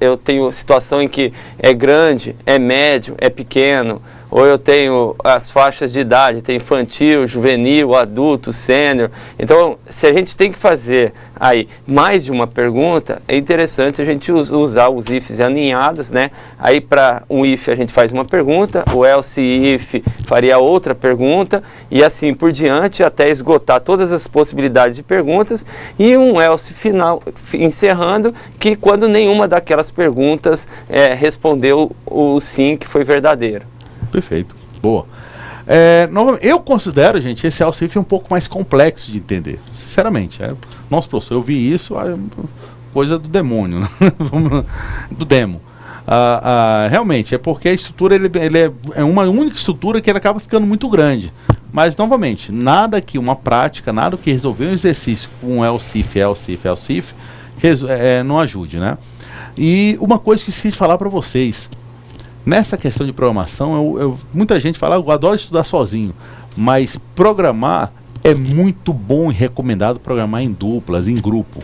eu tenho situação em que é grande, é médio, é pequeno, ou eu tenho as faixas de idade, tem infantil, juvenil, adulto, sênior. Então, se a gente tem que fazer aí mais de uma pergunta, é interessante a gente usar os ifs aninhados, né? Aí para um if a gente faz uma pergunta, o else if faria outra pergunta, e assim por diante até esgotar todas as possibilidades de perguntas, e um else final encerrando, que quando nenhuma daquelas perguntas respondeu o sim, que foi verdadeiro. Perfeito, boa. Eu considero, gente, esse else if um pouco mais complexo de entender, sinceramente. Nossa, professor, eu vi isso, coisa do demônio, né? Do demo. Realmente, é porque a estrutura ele é uma única estrutura que ele acaba ficando muito grande. Mas, novamente, nada que uma prática, nada que resolver um exercício com else if não ajude, né? E uma coisa que eu esqueci de falar para vocês. Nessa questão de programação, muita gente fala, eu adoro estudar sozinho, mas programar é muito bom e recomendado programar em duplas, em grupo,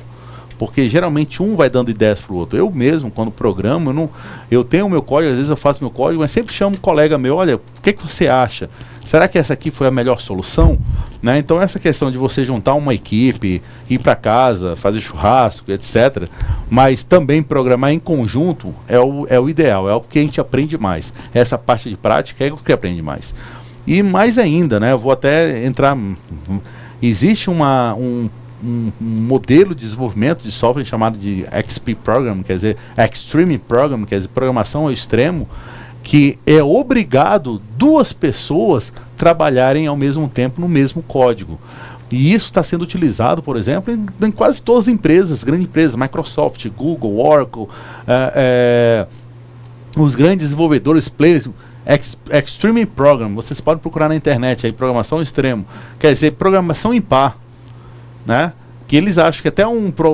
porque geralmente um vai dando ideias para o outro. Eu mesmo, quando programo, eu tenho o meu código, às vezes eu faço meu código, mas sempre chamo um colega meu, olha, o que você acha? Será que essa aqui foi a melhor solução? Né? Então essa questão de você juntar uma equipe, ir para casa, fazer churrasco, etc., mas também programar em conjunto é o ideal, é o que a gente aprende mais. Essa parte de prática é o que aprende mais. E mais ainda, né, eu vou até entrar... Existe um modelo de desenvolvimento de software chamado de XP Program, quer dizer, Extreme Program, quer dizer, programação ao extremo, que é obrigado duas pessoas trabalharem ao mesmo tempo no mesmo código. E isso está sendo utilizado, por exemplo, em quase todas as empresas, grandes empresas, Microsoft, Google, Oracle, os grandes desenvolvedores, players, Extreme Program, vocês podem procurar na internet, aí, programação extremo, quer dizer, programação em par, né? Que eles acham que até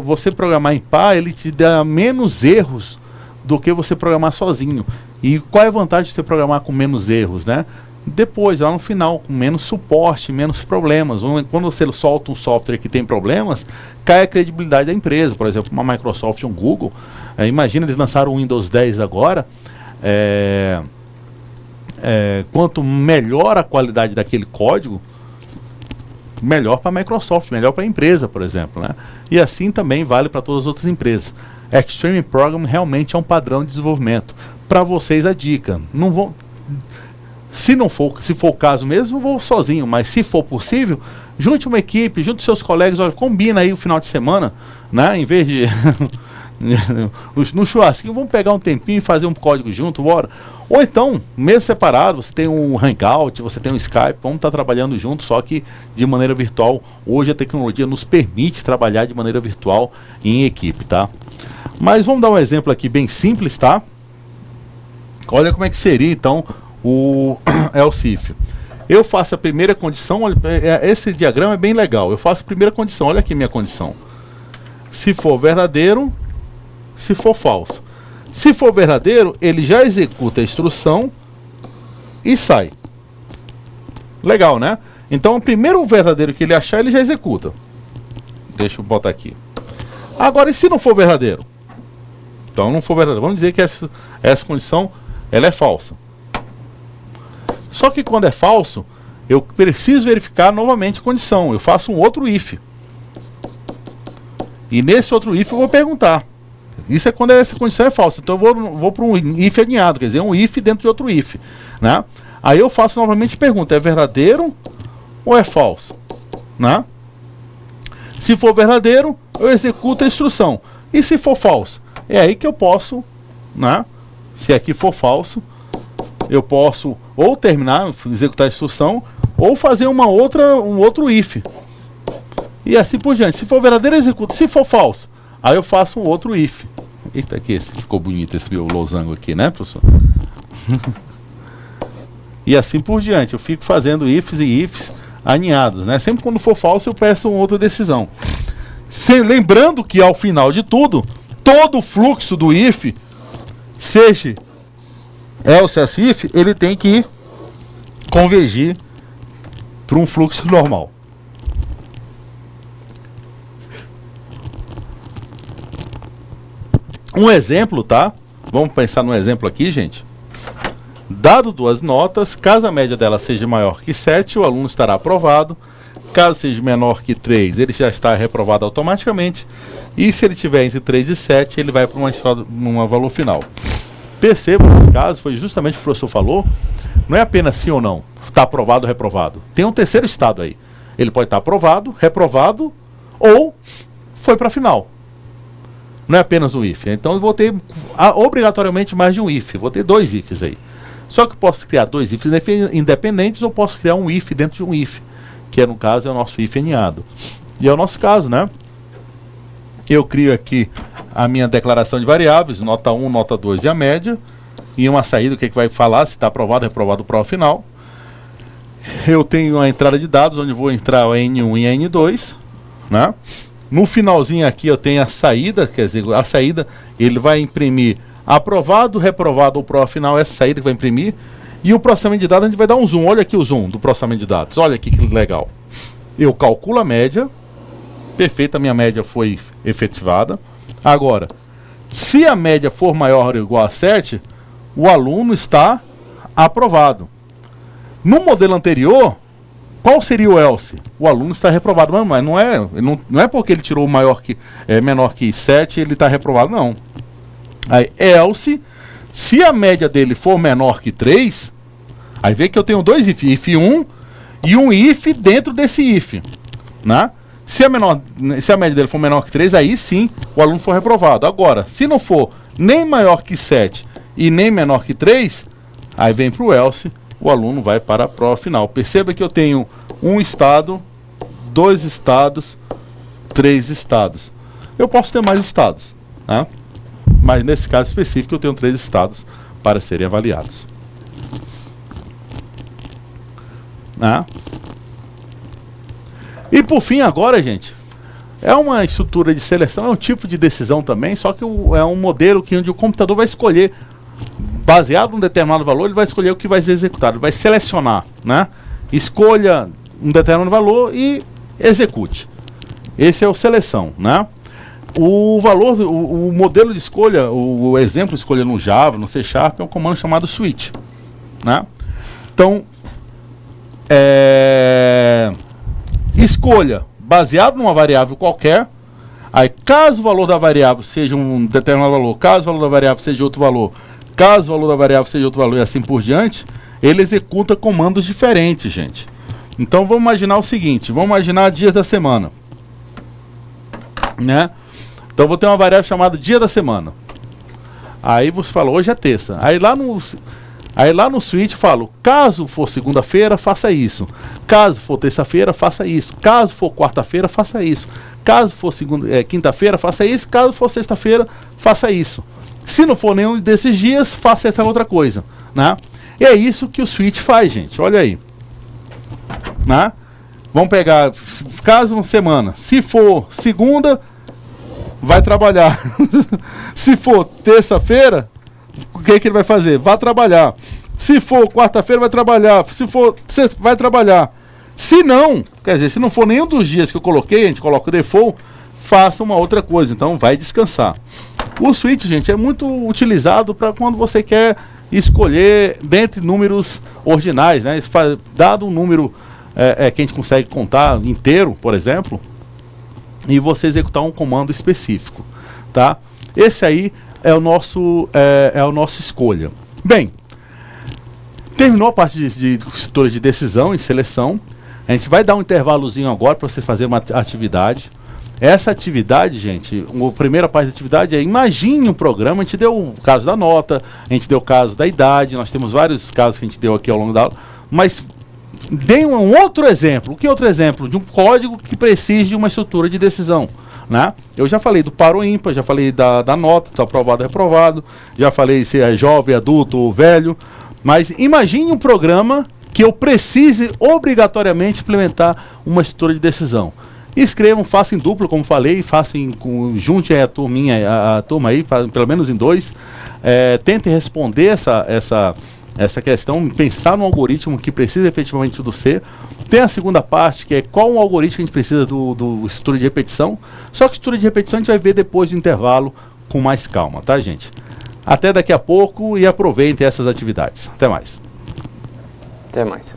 você programar em par, ele te dá menos erros do que você programar sozinho. E qual é a vantagem de você programar com menos erros, né? Depois, lá no final, com menos suporte, menos problemas. Quando você solta um software que tem problemas, cai a credibilidade da empresa. Por exemplo, uma Microsoft, um Google. Imagina, eles lançaram o Windows 10 agora. Quanto melhor a qualidade daquele código, melhor para a Microsoft, melhor para a empresa, por exemplo, né? E assim também vale para todas as outras empresas. Extreme Program realmente é um padrão de desenvolvimento. Para vocês a dica, se for o caso mesmo, eu vou sozinho, mas se for possível, junte uma equipe, junte seus colegas, olha, combina aí o final de semana, né? Em vez de no churrasquinho, vamos pegar um tempinho e fazer um código junto, bora. Ou então, mesmo separado, você tem um Hangout, você tem um Skype, vamos estar trabalhando junto, só que de maneira virtual. Hoje a tecnologia nos permite trabalhar de maneira virtual em equipe, tá? Mas vamos dar um exemplo aqui bem simples, tá? Olha como é que seria então o else if. Eu faço a primeira condição, olha, esse diagrama é bem legal. Eu faço a primeira condição, olha aqui minha condição. Se for verdadeiro, se for falso. Se for verdadeiro, ele já executa a instrução e sai. Legal, né? Então o primeiro verdadeiro que ele achar, ele já executa. Deixa eu botar aqui. Agora, e se não for verdadeiro? Então não for verdadeiro. Vamos dizer que essa condição ela é falsa. Só que quando é falso, eu preciso verificar novamente a condição. Eu faço um outro if. E nesse outro if eu vou perguntar. Isso é quando essa condição é falsa. Então eu vou para um if alinhado, quer dizer, um if dentro de outro if, né? Aí eu faço novamente pergunta, é verdadeiro ou é falso? Né? Se for verdadeiro, eu executo a instrução. E se for falso? É aí que eu posso, né? Se aqui for falso, eu posso ou terminar, executar a instrução, ou fazer um outro if. E assim por diante. Se for verdadeiro, eu executo. Se for falso, aí eu faço um outro if. Eita, aqui, ficou bonito esse meu losango aqui, né, professor? E assim por diante. Eu fico fazendo ifs e ifs alinhados, né? Sempre quando for falso, eu peço uma outra decisão. Lembrando que ao final de tudo, todo o fluxo do if, seja else as if, ele tem que convergir para um fluxo normal. Um exemplo, tá? Vamos pensar num exemplo aqui, gente. Dado duas notas, caso a média dela seja maior que 7, o aluno estará aprovado. Caso seja menor que 3, ele já está reprovado automaticamente. E se ele tiver entre 3 e 7, ele vai para uma valor final. Perceba, nesse caso, foi justamente o que o professor falou, não é apenas sim ou não, está aprovado ou reprovado. Tem um terceiro estado aí. Ele pode estar aprovado, reprovado ou foi para a final. Não é apenas um if. Então eu vou ter obrigatoriamente mais de um if. Vou ter 2 ifs aí. Só que eu posso criar 2 ifs independentes ou posso criar um if dentro de um if. Que no caso é o nosso if eneado. E é o nosso caso, né? Eu crio aqui a minha declaração de variáveis, nota 1, nota 2 e a média. E uma saída, o que vai falar, se está aprovado, reprovado, prova final. Eu tenho a entrada de dados, onde vou entrar a N1 e a N2, né? No finalzinho aqui eu tenho a saída, quer dizer, a saída ele vai imprimir aprovado, reprovado ou prova final, essa saída que vai imprimir. E o processamento de dados a gente vai dar um zoom, olha aqui o zoom do processamento de dados, olha aqui que legal. Eu calculo a média, perfeita, a minha média foi efetivada. Agora, se a média for maior ou igual a 7, o aluno está aprovado. No modelo anterior, qual seria o else? O aluno está reprovado, mas não é porque ele tirou menor que 7, ele está reprovado, não. Aí, else, se a média dele for menor que 3, aí vê que eu tenho 2 if 1 e um if dentro desse if, né? Se a média dele for menor que 3, aí sim o aluno for reprovado. Agora, se não for nem maior que 7 e nem menor que 3, aí vem para o else, o aluno vai para a prova final. Perceba que eu tenho um estado, 2 estados, 3 estados. Eu posso ter mais estados, né? Mas nesse caso específico eu tenho 3 estados para serem avaliados. Né? E por fim agora, gente, é uma estrutura de seleção, é um tipo de decisão também, só que é um modelo onde o computador vai escolher, baseado num determinado valor, ele vai escolher o que vai ser executado, ele vai selecionar, né? Escolha um determinado valor e execute. Esse é o seleção, né? O valor, o modelo de escolha, o exemplo de escolha no Java, no C# é um comando chamado switch, né? Então, escolha baseado numa variável qualquer. Aí, caso o valor da variável seja um determinado valor, caso o valor da variável seja outro valor, caso o valor da variável seja outro valor e assim por diante, ele executa comandos diferentes, gente. Então, vamos imaginar o seguinte, vamos imaginar dias da semana, né? Então, vou ter uma variável chamada dia da semana. Aí você fala, hoje é terça. Aí lá no switch eu falo, caso for segunda-feira, faça isso. Caso for terça-feira, faça isso. Caso for quarta-feira, faça isso. Caso for quinta-feira, faça isso. Caso for sexta-feira, faça isso. Se não for nenhum desses dias, faça essa outra coisa, né? E é isso que o switch faz, gente. Olha aí, né? Vamos pegar, caso semana. Se for segunda, vai trabalhar. Se for terça-feira, o que ele vai fazer? Vai trabalhar. Se for quarta-feira, vai trabalhar. Se for sexta, vai trabalhar. Se não, quer dizer, se não for nenhum dos dias que eu coloquei, a gente coloca o default, faça uma outra coisa. Então, vai descansar. O switch, gente, é muito utilizado para quando você quer escolher dentre números ordinais, né? Dado um número que a gente consegue contar inteiro, por exemplo, e você executar um comando específico, tá? Esse aí é o nosso escolha. Bem, terminou a parte de estrutura de decisão e seleção. A gente vai dar um intervalozinho agora para você fazer uma atividade. Essa atividade, gente, a primeira parte da atividade é, imagine um programa. A gente deu o caso da nota, a gente deu o caso da idade, nós temos vários casos que a gente deu aqui ao longo da aula, mas dê um outro exemplo. O que é outro exemplo? De um código que precise de uma estrutura de decisão, né? Eu já falei do par ou ímpar, já falei da nota, do aprovado ou reprovado, já falei se é jovem, adulto ou velho, mas imagine um programa que eu precise obrigatoriamente implementar uma estrutura de decisão. Escrevam, façam em duplo, como falei, junte a turma aí, pelo menos em 2. Tentem responder essa questão, pensar no algoritmo que precisa efetivamente do C. Tem a segunda parte, que é qual o algoritmo que a gente precisa do estrutura de repetição. Só que estrutura de repetição a gente vai ver depois do intervalo com mais calma, tá, gente? Até daqui a pouco e aproveitem essas atividades. Até mais. Até mais.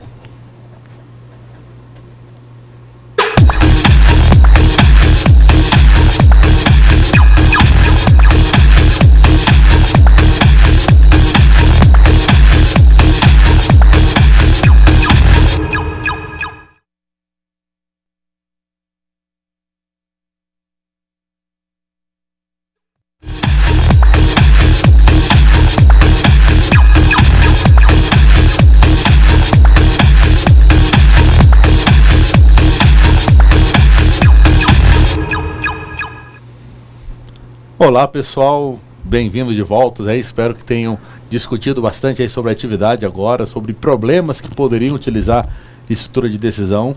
Olá pessoal, bem-vindo de volta aí, espero que tenham discutido bastante aí sobre a atividade agora, sobre problemas que poderiam utilizar estrutura de decisão.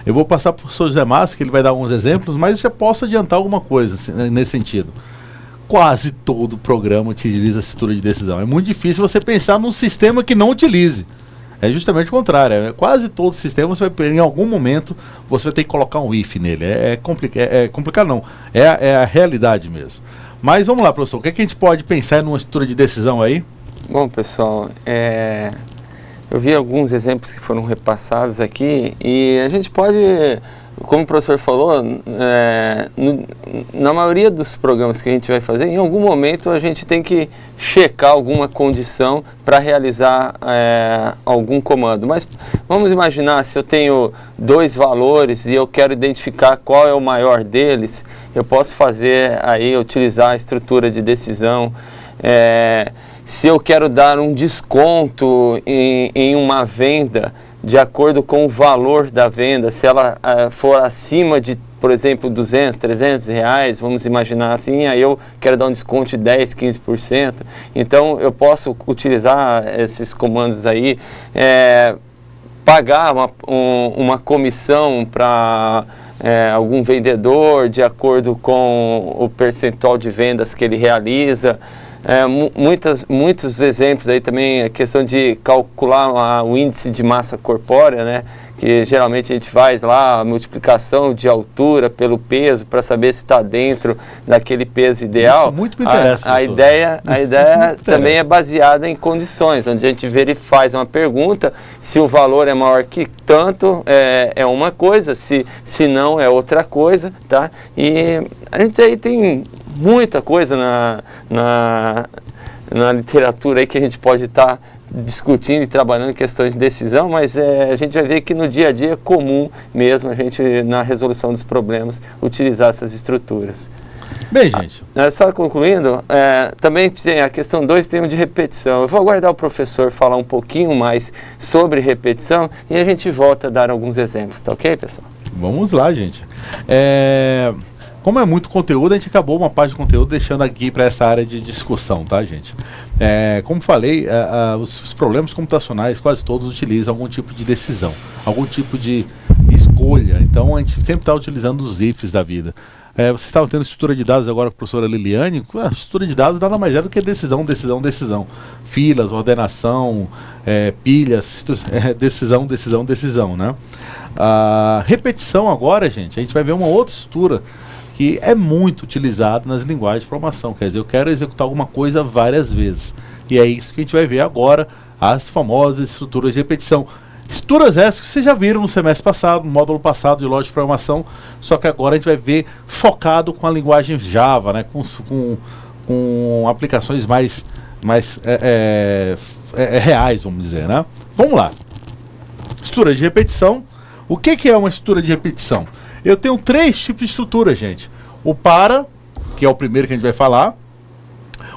Eu vou passar para o professor José Márcio, que ele vai dar alguns exemplos, mas eu já posso adiantar alguma coisa nesse sentido. Quase todo programa utiliza estrutura de decisão, é muito difícil você pensar num sistema que não utilize. É justamente o contrário, quase todo sistema você vai, em algum momento você vai ter que colocar um if nele, é complicado não, é a realidade mesmo. Mas vamos lá, professor, o que a gente pode pensar numa estrutura de decisão aí? Bom, pessoal, eu vi alguns exemplos que foram repassados aqui e a gente pode, como o professor falou, na maioria dos programas que a gente vai fazer, em algum momento a gente tem que checar alguma condição para realizar algum comando. Mas vamos imaginar, se eu tenho 2 valores e eu quero identificar qual é o maior deles, eu posso fazer aí, utilizar a estrutura de decisão. Se eu quero dar um desconto em uma venda, de acordo com o valor da venda, se ela for acima de, por exemplo, 200, 300 reais, vamos imaginar assim, aí eu quero dar um desconto de 10, 15%. Então, eu posso utilizar esses comandos aí, pagar uma comissão para algum vendedor de acordo com o percentual de vendas que ele realiza. Muitos exemplos aí também, a questão de calcular o índice de massa corpórea, né? Que geralmente a gente faz lá a multiplicação de altura pelo peso para saber se está dentro daquele peso ideal. Isso muito me interessa. A ideia também é baseada em condições, onde a gente faz uma pergunta, se o valor é maior que tanto, é uma coisa, se não é outra coisa, tá? E a gente aí tem muita coisa na literatura aí que a gente pode estar discutindo e trabalhando questões de decisão, mas a gente vai ver que no dia a dia é comum mesmo a gente, na resolução dos problemas, utilizar essas estruturas. Bem, gente. Só concluindo, também tem a questão 2, termo de repetição. Eu vou aguardar o professor falar um pouquinho mais sobre repetição e a gente volta a dar alguns exemplos, tá ok, pessoal? Vamos lá, gente. Como é muito conteúdo, a gente acabou uma parte de conteúdo deixando aqui para essa área de discussão, tá, gente? Como falei, os problemas computacionais, quase todos utilizam algum tipo de decisão, algum tipo de escolha. Então, a gente sempre está utilizando os ifs da vida. Vocês estavam tendo estrutura de dados agora com a professora Liliane. A estrutura de dados nada mais é do que decisão. Filas, ordenação, pilhas, decisão, né? Repetição agora, gente, a gente vai ver uma outra estrutura que é muito utilizado nas linguagens de programação. Quer dizer, eu quero executar alguma coisa várias vezes. E é isso que a gente vai ver agora, as famosas estruturas de repetição. Estruturas essas que vocês já viram no semestre passado, no módulo passado de lógica de programação, só que agora a gente vai ver focado com a linguagem Java, né, com aplicações mais reais, vamos dizer, né? Vamos lá. Estrutura de repetição. O que é uma estrutura de repetição? Eu tenho 3 tipos de estrutura, gente. O para, que é o primeiro que a gente vai falar,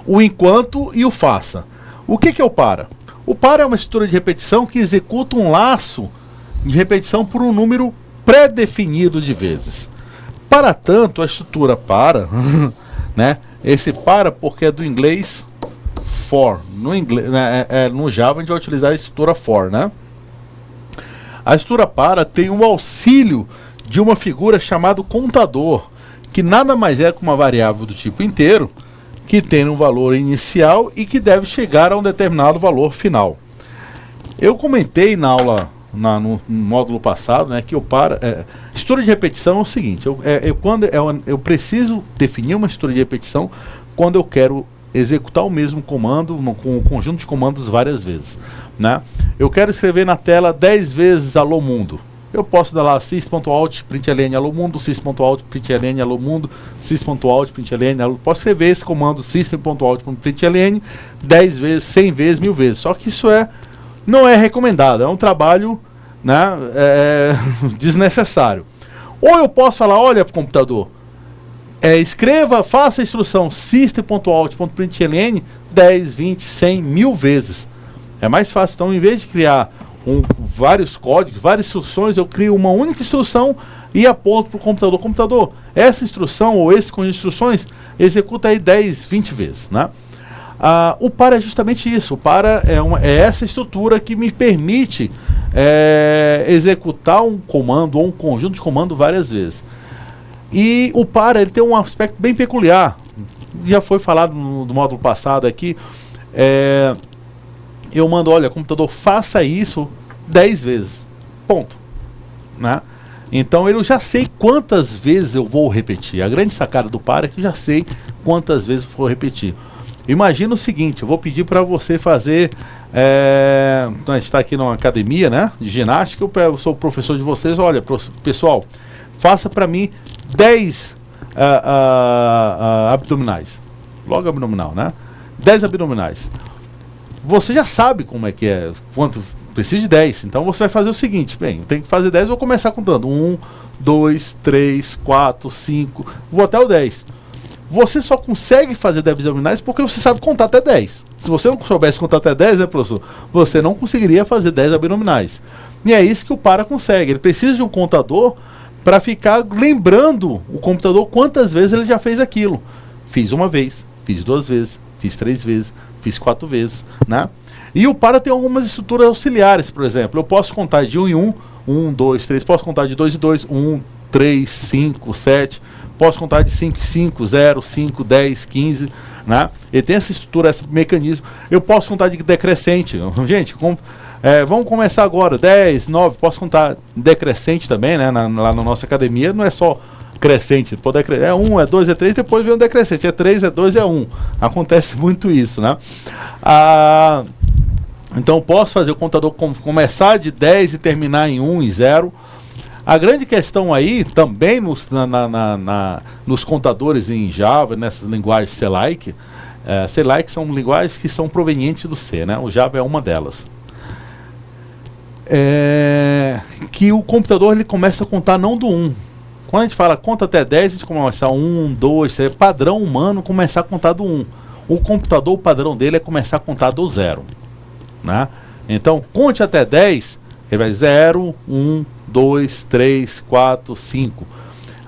o enquanto e o faça. O que é o para? O para é uma estrutura de repetição que executa um laço de repetição por um número pré-definido de vezes. Para tanto, a estrutura para, né? Esse para porque é do inglês for. No Java a gente vai utilizar a estrutura for, né? A estrutura para tem um auxílio de uma figura chamada contador, que nada mais é que uma variável do tipo inteiro, que tem um valor inicial e que deve chegar a um determinado valor final. Eu comentei na aula, no módulo passado, né, que estrutura de repetição é o seguinte, eu preciso definir uma estrutura de repetição quando eu quero executar o mesmo comando com um conjunto de comandos várias vezes, né? Eu quero escrever na tela 10 vezes alô mundo. Eu posso dar lá sys.out, println alô mundo, sys.out, println alô mundo, sys.out, println alô. Posso escrever esse comando system.out, println 10 vezes, 100 vezes, 1000 vezes. Só que isso não é recomendado, é um trabalho, né, desnecessário. Ou eu posso falar, olha para o computador, faça a instrução system.out.println 10, 20, 100, 1000 vezes. É mais fácil. Então, em vez de criar vários códigos, várias instruções, eu crio uma única instrução e aponto para o computador. Computador, essa instrução ou esse conjunto de instruções, executa aí 10, 20 vezes, né? O para é justamente isso. O para é essa estrutura que me permite executar um comando ou um conjunto de comando várias vezes. E o para, ele tem um aspecto bem peculiar. Já foi falado no módulo passado aqui. Eu mando, olha, computador, faça isso 10 vezes. Ponto. Né? Então eu já sei quantas vezes eu vou repetir. A grande sacada do para é que eu já sei quantas vezes eu vou repetir. Imagina o seguinte, eu vou pedir para você fazer... a gente está aqui numa academia, né, de ginástica, eu sou o professor de vocês, olha, pessoal, faça para mim 10 abdominais. Logo abdominal, né? 10 abdominais. Você já sabe como é que é, quanto precisa de 10. Então você vai fazer o seguinte, bem, eu tenho que fazer 10, eu vou começar contando 1, 2, 3, 4, 5, vou até o 10. Você só consegue fazer 10 abdominais porque você sabe contar até 10. Se você não soubesse contar até 10, né, professor? Você não conseguiria fazer 10 abdominais. E é isso que o para consegue. Ele precisa de um contador para ficar lembrando o computador quantas vezes ele já fez aquilo. Fiz uma vez, fiz 2 vezes, fiz 3 vezes, fiz 4 vezes, né? E o para tem algumas estruturas auxiliares, por exemplo. Eu posso contar de 1 em 1, 1, 2, 3. Posso contar de 2 em 2, 1, 3, 5, 7. Posso contar de 5 em 5, 0, 5, 10, 15, né? Ele tem essa estrutura, esse mecanismo. Eu posso contar de decrescente. Gente, vamos começar agora. 10, 9, posso contar decrescente também, né? Lá na nossa academia não é só crescente. É 1, é 2, é 3, depois vem um decrescente. É 3, é 2, é 1. Acontece muito isso, né? Então eu posso fazer o contador começar de 10 e terminar em 1 e 0. A grande questão aí, também nos contadores em Java, nessas linguagens C-like, C-like são linguagens que são provenientes do C, né? O Java é uma delas. Que o computador ele começa a contar não do 1. Quando a gente fala conta até 10, a gente começa 1, 2, 3, padrão humano começar a contar do 1. O computador, o padrão dele é começar a contar do 0. Né? Então, conte até 10, ele vai 0, 1, 2, 3, 4, 5.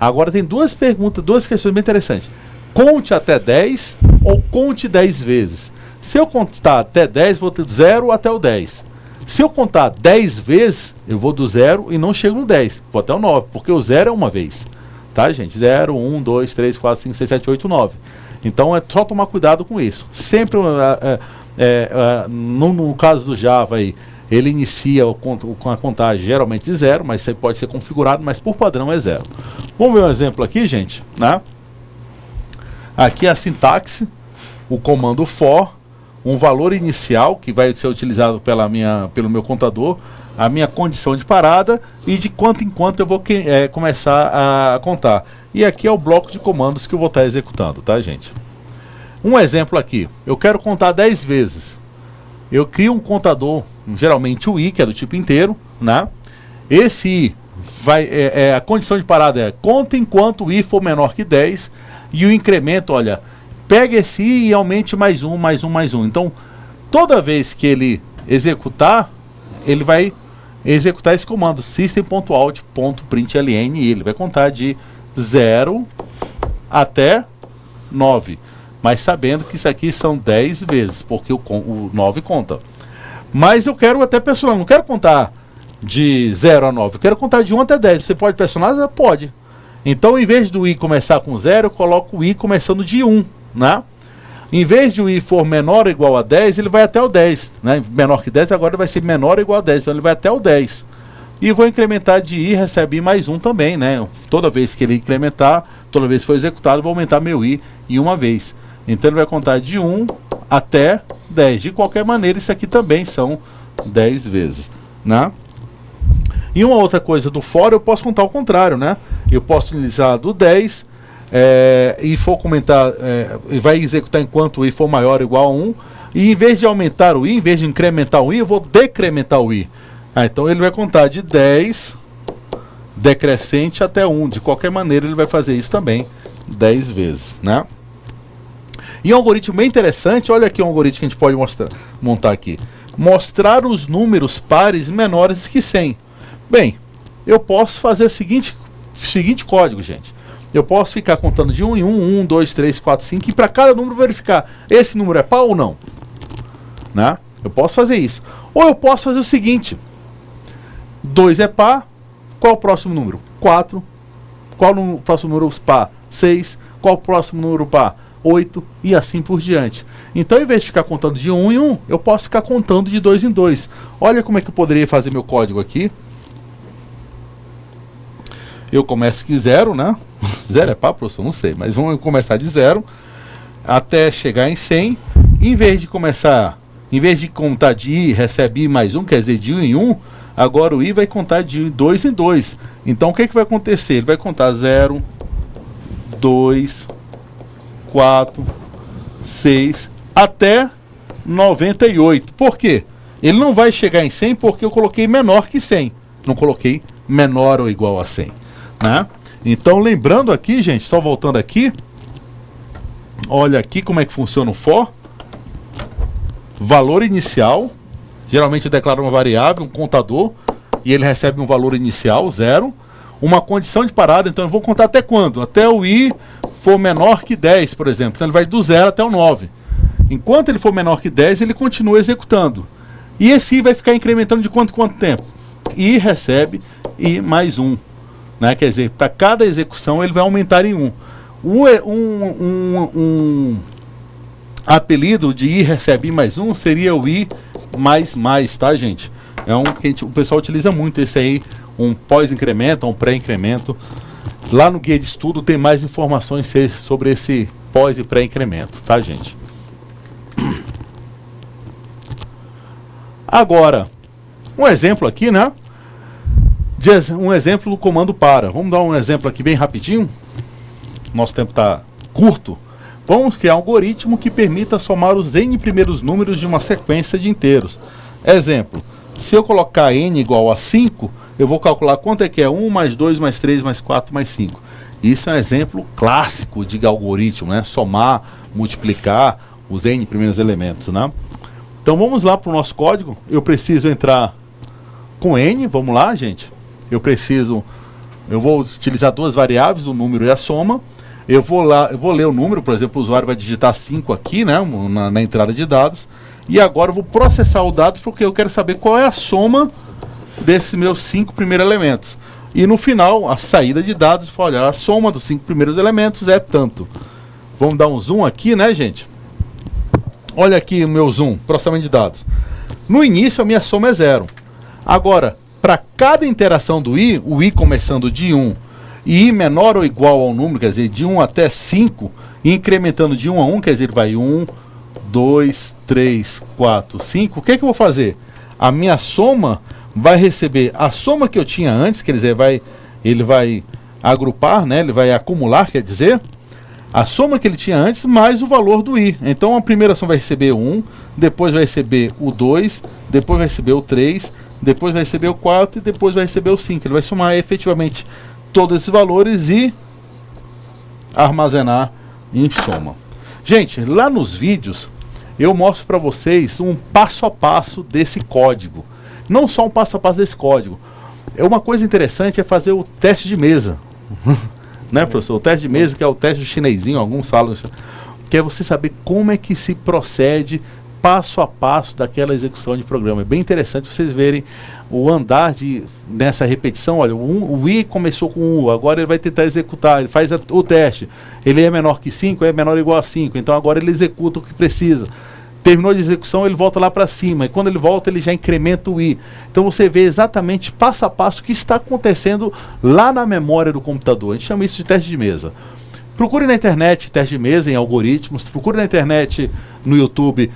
Agora tem duas questões bem interessantes. Conte até 10 ou conte 10 vezes. Se eu contar até 10, vou ter do 0 até o 10. Se eu contar 10 vezes, eu vou do 0 e não chego no 10. Vou até o 9, porque o 0 é uma vez. Tá, gente? 0, 1, 2, 3, 4, 5, 6, 7, 8, 9. Então é só tomar cuidado com isso. Sempre, no caso do Java aí, ele inicia com a contagem geralmente de 0, mas isso pode ser configurado, mas por padrão é 0. Vamos ver um exemplo aqui, gente, né? Aqui é a sintaxe, o comando for, um valor inicial que vai ser utilizado pelo meu contador, a minha condição de parada e de quanto em quanto eu vou começar a contar. E aqui é o bloco de comandos que eu vou estar executando, tá, gente? Um exemplo aqui, eu quero contar 10 vezes. Eu crio um contador, geralmente o i, que é do tipo inteiro, né? Esse i, a condição de parada é conta enquanto o i for menor que 10, e o incremento, olha, pega esse i e aumente mais um, mais um, mais um. Então, toda vez que ele executar, ele vai executar esse comando, system.out.println, e ele vai contar de 0 até 9. Mas sabendo que isso aqui são 10 vezes, porque o 9 conta. Mas eu quero até pessoal, não quero contar de 0 a 9? Eu quero contar de 1 até 10. Você pode personalizar? Pode. Então, em vez do i começar com 0, eu coloco o i começando de 1, né? Em vez de o i for menor ou igual a 10, ele vai até o 10, né? Menor que 10, agora vai ser menor ou igual a 10, então ele vai até o 10. E vou incrementar de i, recebe i mais 1 também, né? Toda vez que ele incrementar, toda vez que for executado, eu vou aumentar meu i em uma vez. Então ele vai contar de 1 até 10. De qualquer maneira, isso aqui também são 10 vezes, né? E uma outra coisa do for, eu posso contar ao contrário, né? Eu posso utilizar do 10 e for comentar, e vai executar enquanto o i for maior ou igual a 1. E em vez de aumentar o i, em vez de incrementar o i, eu vou decrementar o i. Então ele vai contar de 10 decrescente até 1. De qualquer maneira, ele vai fazer isso também 10 vezes, né? E um algoritmo bem interessante, olha aqui um algoritmo que a gente pode montar aqui. Mostrar os números pares menores que 100. Bem, eu posso fazer o seguinte código, gente. Eu posso ficar contando de 1 em 1, 1, 2, 3, 4, 5, e para cada número verificar, esse número é par ou não? Né? Eu posso fazer isso. Ou eu posso fazer o seguinte, 2 é par, qual o próximo número? 4. Qual o próximo número par? 6. Qual o próximo número par? 8, e assim por diante. Então, em vez de ficar contando de 1 em 1, eu posso ficar contando de 2 em 2. Olha como é que eu poderia fazer meu código aqui. Eu começo aqui 0, né? 0 é par, professor? Não sei, mas vamos começar de 0 até chegar em 100. Em vez de contar de i, recebe i mais 1, quer dizer, de 1 em 1, agora o i vai contar de 2 em 2. Então, o que vai acontecer? Ele vai contar 0, 2, 4, 6, até 98. Por quê? Ele não vai chegar em 100 porque eu coloquei menor que 100. Não coloquei menor ou igual a 100. Né? Então, lembrando aqui, gente, só voltando aqui. Olha aqui como é que funciona o for. Valor inicial. Geralmente eu declaro uma variável, um contador, e ele recebe um valor inicial, 0. Uma condição de parada, então eu vou contar até quando? Até o i for menor que 10, por exemplo. Então ele vai do 0 até o 9. Enquanto ele for menor que 10, ele continua executando. E esse i vai ficar incrementando de quanto tempo? I recebe i mais 1. Né? Quer dizer, para cada execução ele vai aumentar em 1. Um apelido de i recebe i mais 1 seria o i mais, tá, gente? É um que o pessoal utiliza muito esse aí, um pós-incremento, um pré-incremento. Lá no guia de estudo tem mais informações sobre esse pós e pré-incremento, tá, gente? Agora, um exemplo aqui, né? Um exemplo do comando para. Vamos dar um exemplo aqui bem rapidinho. Nosso tempo está curto. Vamos criar um algoritmo que permita somar os n primeiros números de uma sequência de inteiros. Exemplo, se eu colocar n igual a 5, eu vou calcular quanto é que é 1 mais 2 mais 3 mais 4 mais 5. Isso é um exemplo clássico de algoritmo, né? Somar, multiplicar os n primeiros elementos, né? Então vamos lá para o nosso código. Eu preciso entrar com n, vamos lá, gente. Eu vou utilizar duas variáveis, o número e a soma. Eu vou ler o número, por exemplo, o usuário vai digitar 5 aqui, né, na entrada de dados. E agora eu vou processar o dado porque eu quero saber qual é a soma desses meus 5 primeiros elementos. E no final, a saída de dados, olha, a soma dos 5 primeiros elementos é tanto. Vamos dar um zoom aqui, né, gente? Olha aqui o meu zoom, processamento de dados. No início, a minha soma é 0. Agora, para cada interação do i, o i começando de 1 e i menor ou igual ao número, quer dizer, de 1 até 5, e incrementando de 1 a 1, quer dizer, vai 1, 2, 3, 4, 5. O que é que eu vou fazer? A minha soma vai receber a soma que eu tinha antes, quer dizer, ele vai agrupar, né? Ele vai acumular, quer dizer, a soma que ele tinha antes mais o valor do i. Então a primeira soma vai receber o 1, depois vai receber o 2, depois vai receber o 3, depois vai receber o 4 e depois vai receber o 5. Ele vai somar efetivamente todos esses valores e armazenar em soma. Gente, lá nos vídeos eu mostro para vocês um passo a passo desse código. Não só um passo a passo desse código. Uma coisa interessante é fazer o teste de mesa. Né, professor? O teste de mesa, que é o teste do chinesinho, alguns falam, que é você saber como é que se procede passo a passo daquela execução de programa. É bem interessante vocês verem o andar nessa repetição. Olha, o I começou com 1, agora ele vai tentar executar, ele faz o teste. Ele é menor que 5, é menor ou igual a 5, então agora ele executa o que precisa. Terminou de execução, ele volta lá para cima, e quando ele volta, ele já incrementa o I. Então você vê exatamente passo a passo o que está acontecendo lá na memória do computador. A gente chama isso de teste de mesa. Procure na internet teste de mesa em algoritmos, procure na internet, no YouTube,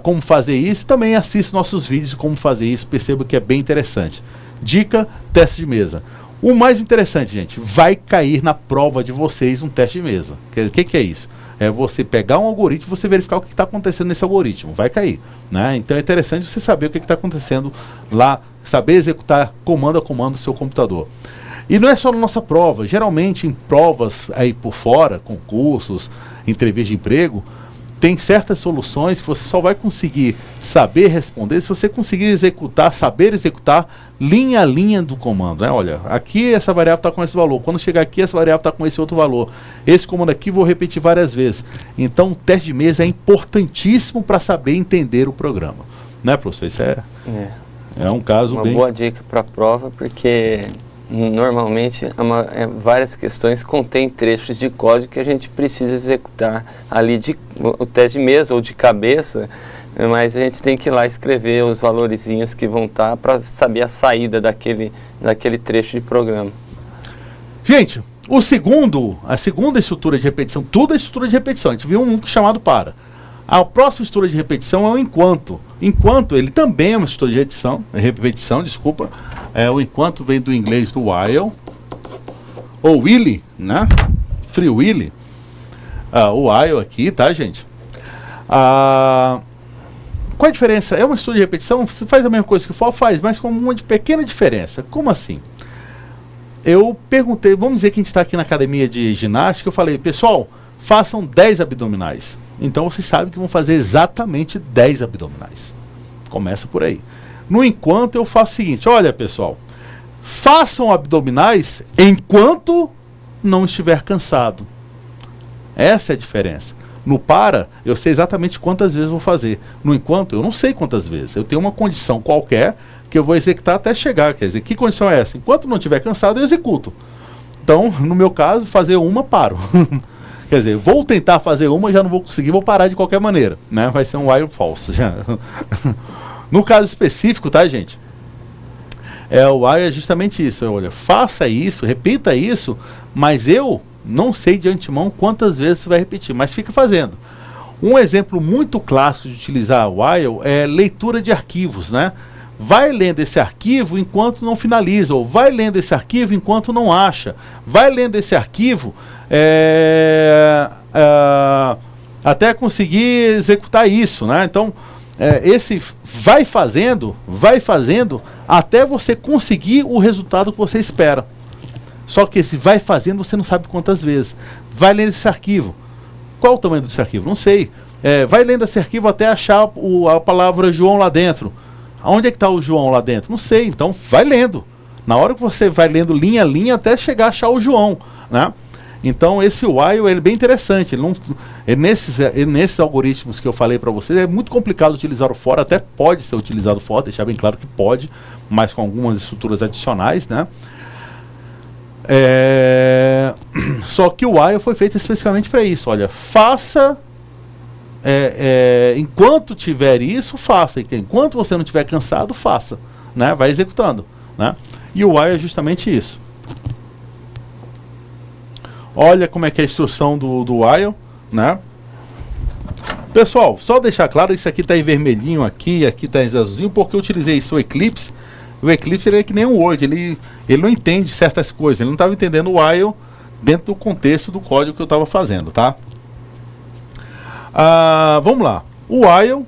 como fazer isso. Também assista nossos vídeos de como fazer isso, perceba que é bem interessante. Dica, teste de mesa. O mais interessante, gente, vai cair na prova de vocês um teste de mesa. O que é isso? É você pegar um algoritmo e você verificar o que está acontecendo nesse algoritmo. Vai cair, né? Então é interessante você saber o que está acontecendo lá, saber executar comando a comando o seu computador. E não é só na nossa prova. Geralmente em provas aí por fora, concursos, entrevistas de emprego, tem certas soluções que você só vai conseguir saber responder se você conseguir executar, saber executar linha a linha do comando, né? Olha, aqui essa variável está com esse valor, quando chegar aqui essa variável está com esse outro valor, esse comando aqui vou repetir várias vezes. Então o teste de mesa é importantíssimo para saber entender o programa, né, professor? Isso é um caso uma boa dica para a prova, porque normalmente várias questões contêm trechos de código que a gente precisa executar ali o teste de mesa ou de cabeça, mas a gente tem que ir lá escrever os valorizinhos que vão estar para saber a saída daquele trecho de programa. Gente, a segunda estrutura de repetição, tudo é estrutura de repetição. A gente viu um chamado para. A próxima estrutura de repetição é o enquanto. Enquanto, ele também é uma estrutura de repetição, desculpa. O enquanto vem do inglês do while, ou while, né? Free while. O while aqui, tá, gente? Qual a diferença? É uma estrutura de repetição, você faz a mesma coisa que o for, faz, mas com uma pequena diferença. Como assim? Eu perguntei, vamos dizer que a gente está aqui na academia de ginástica, eu falei, pessoal, façam 10 abdominais. Então vocês sabem que vão fazer exatamente 10 abdominais. Começa por aí. No enquanto eu faço o seguinte, olha pessoal, façam abdominais enquanto não estiver cansado. Essa é a diferença. No para, eu sei exatamente quantas vezes vou fazer. No enquanto, eu não sei quantas vezes. Eu tenho uma condição qualquer que eu vou executar até chegar. Quer dizer, que condição é essa? Enquanto não estiver cansado, eu executo. Então, no meu caso, fazer uma, paro. Quer dizer, vou tentar fazer uma, já não vou conseguir, vou parar de qualquer maneira, né? Vai ser um while false. Já. No caso específico, tá, gente? O while é justamente isso. Olha, faça isso, repita isso, mas eu não sei de antemão quantas vezes você vai repetir, mas fica fazendo. Um exemplo muito clássico de utilizar while é leitura de arquivos, né? Vai lendo esse arquivo enquanto não finaliza, ou vai lendo esse arquivo enquanto não acha, vai lendo esse arquivo até conseguir executar isso, né? Então, esse vai fazendo até você conseguir o resultado que você espera. Só que esse vai fazendo você não sabe quantas vezes. Vai lendo esse arquivo. Qual o tamanho desse arquivo? Não sei. Vai lendo esse arquivo até achar a palavra João lá dentro. Onde é que está o João lá dentro? Não sei. Então vai lendo. Na hora que você vai lendo linha a linha até chegar a achar o João, né? Então esse while é bem interessante. Nesses algoritmos que eu falei para vocês, é muito complicado utilizar o for. Até pode ser utilizado o for, deixar bem claro que pode, mas com algumas estruturas adicionais, né? Só que o while foi feito especificamente para isso. Olha, faça enquanto tiver isso, faça. Enquanto você não estiver cansado, faça, né? Vai executando, né? E o while é justamente isso. Olha como é que é a instrução do while, né? Pessoal, só deixar claro, isso aqui está em vermelhinho aqui está em azulzinho, porque eu utilizei isso, o Eclipse. O Eclipse ele é que nem um Word, ele não entende certas coisas, ele não estava entendendo o while dentro do contexto do código que eu estava fazendo, tá? Vamos lá. O while,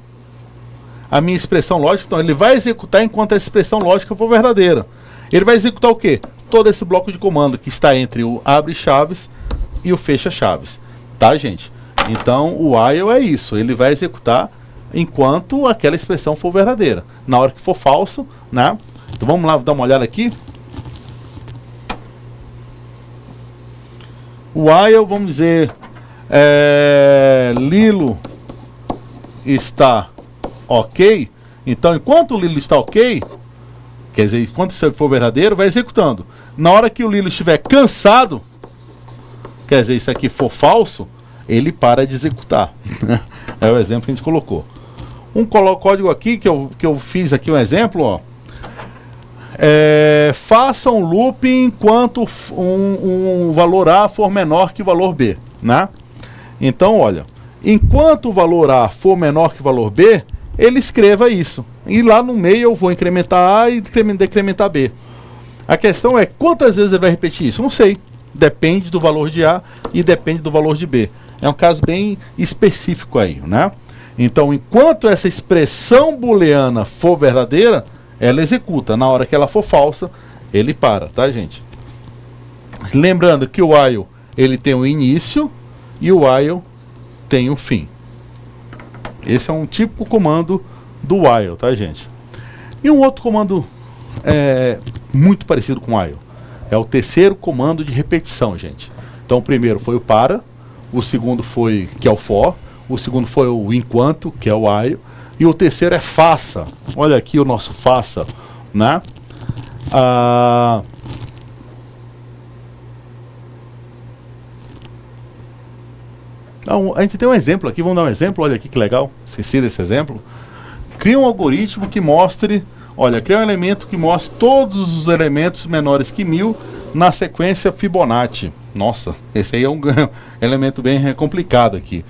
a minha expressão lógica, então ele vai executar enquanto a expressão lógica for verdadeira. Ele vai executar o quê? Todo esse bloco de comando que está entre o abre chaves e o fecha chaves, tá, gente? Então o while é isso, ele vai executar enquanto aquela expressão for verdadeira. Na hora que for falso, né? Então vamos lá dar uma olhada aqui. O while, vamos dizer, Lilo está ok, então enquanto o Lilo está ok, quer dizer, enquanto isso for verdadeiro, vai executando. Na hora que o Lilo estiver cansado, quer dizer, isso aqui for falso, ele para de executar. É o exemplo que a gente colocou. Um código aqui, que eu fiz aqui um exemplo, ó. Faça um loop enquanto um valor A for menor que o valor B, né? Então, olha, enquanto o valor A for menor que o valor B, ele escreva isso. E lá no meio eu vou incrementar A e decrementar B. A questão é quantas vezes ele vai repetir isso? Não sei. Depende do valor de A e depende do valor de B. É um caso bem específico aí, né? Então, enquanto essa expressão booleana for verdadeira, ela executa. Na hora que ela for falsa, ele para, tá, gente? Lembrando que o while, ele tem um início e o while tem um fim. Esse é um típico comando do while, tá, gente? E um outro comando muito parecido com o while. É o terceiro comando de repetição, gente. Então, o primeiro foi o para, o segundo foi, que é o for, o segundo foi o enquanto, que é o while, e o terceiro é faça. Olha aqui o nosso faça, né? A gente tem um exemplo aqui, vamos dar um exemplo, olha aqui que legal, esqueci desse exemplo. Cria um algoritmo que mostre, olha, cria um elemento que mostre todos os elementos menores que 1000 na sequência Fibonacci. Nossa, esse aí é um elemento bem complicado aqui.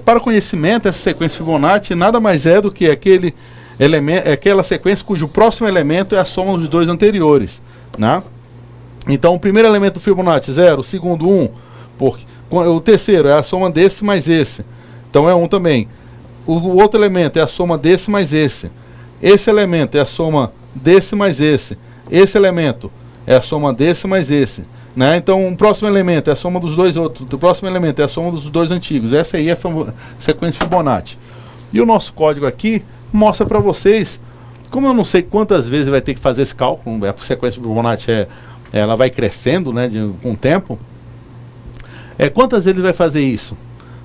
Para o conhecimento, essa sequência Fibonacci nada mais é do que aquela sequência cujo próximo elemento é a soma dos dois anteriores, né? Então, o primeiro elemento do Fibonacci, 0, o segundo, 1, o terceiro é a soma desse mais esse, então é 1 também. O outro elemento é a soma desse mais esse. Esse elemento é a soma desse mais esse. Esse elemento é a soma desse mais esse, né? Então, o próximo elemento é a soma dos dois outros. O próximo elemento é a soma dos dois antigos. Essa aí é a sequência Fibonacci. E o nosso código aqui mostra para vocês, como eu não sei quantas vezes vai ter que fazer esse cálculo, a sequência Fibonacci ela vai crescendo, né, com o tempo. Quantas vezes ele vai fazer isso?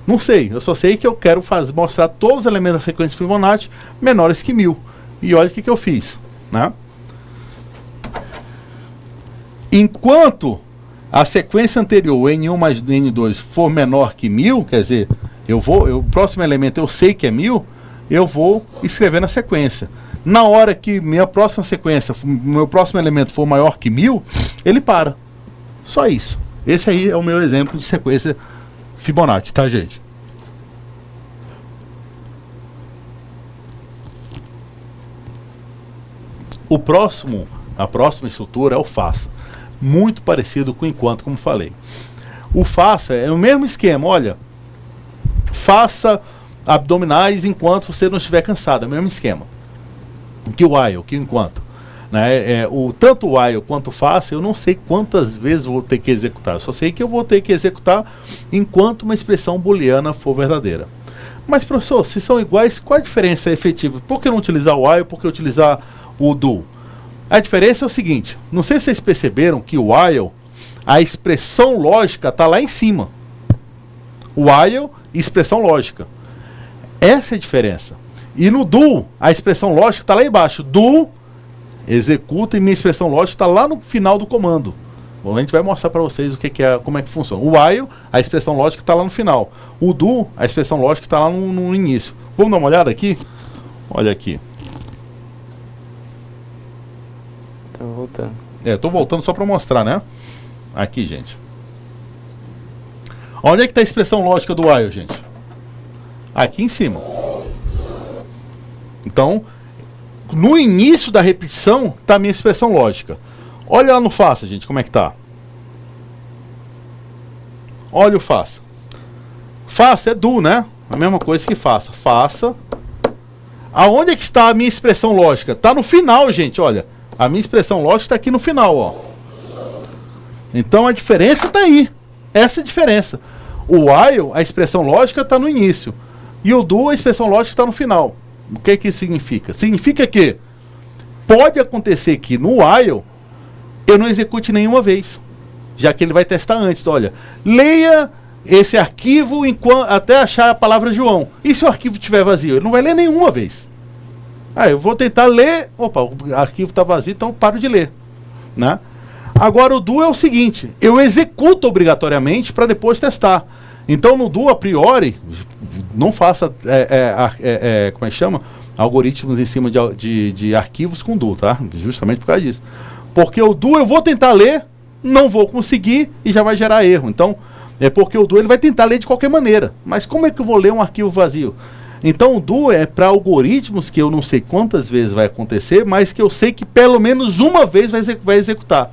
Não sei, eu só sei que eu quero mostrar todos os elementos da sequência Fibonacci menores que 1000. E olha o que eu fiz, né? Enquanto a sequência anterior, N1 mais N2, for menor que 1000, quer dizer, o próximo elemento eu sei que é 1000, eu vou escrever na sequência. Na hora que minha próxima sequência, meu próximo elemento for maior que 1000, ele para. Só isso. Esse aí é o meu exemplo de sequência Fibonacci, tá, gente? A próxima estrutura é o faça. Muito parecido com o enquanto, como falei. O faça é o mesmo esquema, olha. Faça abdominais enquanto você não estiver cansado, é o mesmo esquema. Que o while, que o enquanto. Né? Tanto o while quanto o faça, eu não sei quantas vezes vou ter que executar. Eu só sei que eu vou ter que executar enquanto uma expressão booleana for verdadeira. Mas, professor, se são iguais, qual a diferença efetiva? Por que não utilizar o while? Por que utilizar o do? A diferença é o seguinte, não sei se vocês perceberam que o while, a expressão lógica está lá em cima. While e expressão lógica. Essa é a diferença. E no do, a expressão lógica está lá embaixo. Do executa e minha expressão lógica está lá no final do comando. Bom, a gente vai mostrar para vocês como é que funciona. O while, a expressão lógica está lá no final. O do, a expressão lógica está lá no início. Vamos dar uma olhada aqui? Olha aqui. Tô voltando. Tô voltando só para mostrar, né? Aqui, gente. Onde é que está a expressão lógica do while, gente? Aqui em cima. Então, no início da repetição está a minha expressão lógica. Olha lá no faça, gente, como é que tá. Olha o faça. Faça é do, né? A mesma coisa que faça. Faça. Aonde é que está a minha expressão lógica? Está no final, gente, olha. A minha expressão lógica está aqui no final, ó. Então a diferença está aí. Essa é a diferença. O while, a expressão lógica está no início. E o do, a expressão lógica está no final. O que que significa? Significa que pode acontecer que no while eu não execute nenhuma vez, já que ele vai testar antes. Olha, leia esse arquivo até achar a palavra João. E se o arquivo estiver vazio? Ele não vai ler nenhuma vez. Eu vou tentar ler, opa, o arquivo está vazio, então eu paro de ler, né? Agora o do é o seguinte, eu executo obrigatoriamente para depois testar. Então no do, a priori, não faça, como é que chama? Algoritmos em cima de arquivos com do, tá? Justamente por causa disso. Porque o do eu vou tentar ler, não vou conseguir e já vai gerar erro. Então, porque o do ele vai tentar ler de qualquer maneira. Mas como é que eu vou ler um arquivo vazio? Então o do é para algoritmos que eu não sei quantas vezes vai acontecer, mas que eu sei que pelo menos uma vez vai executar.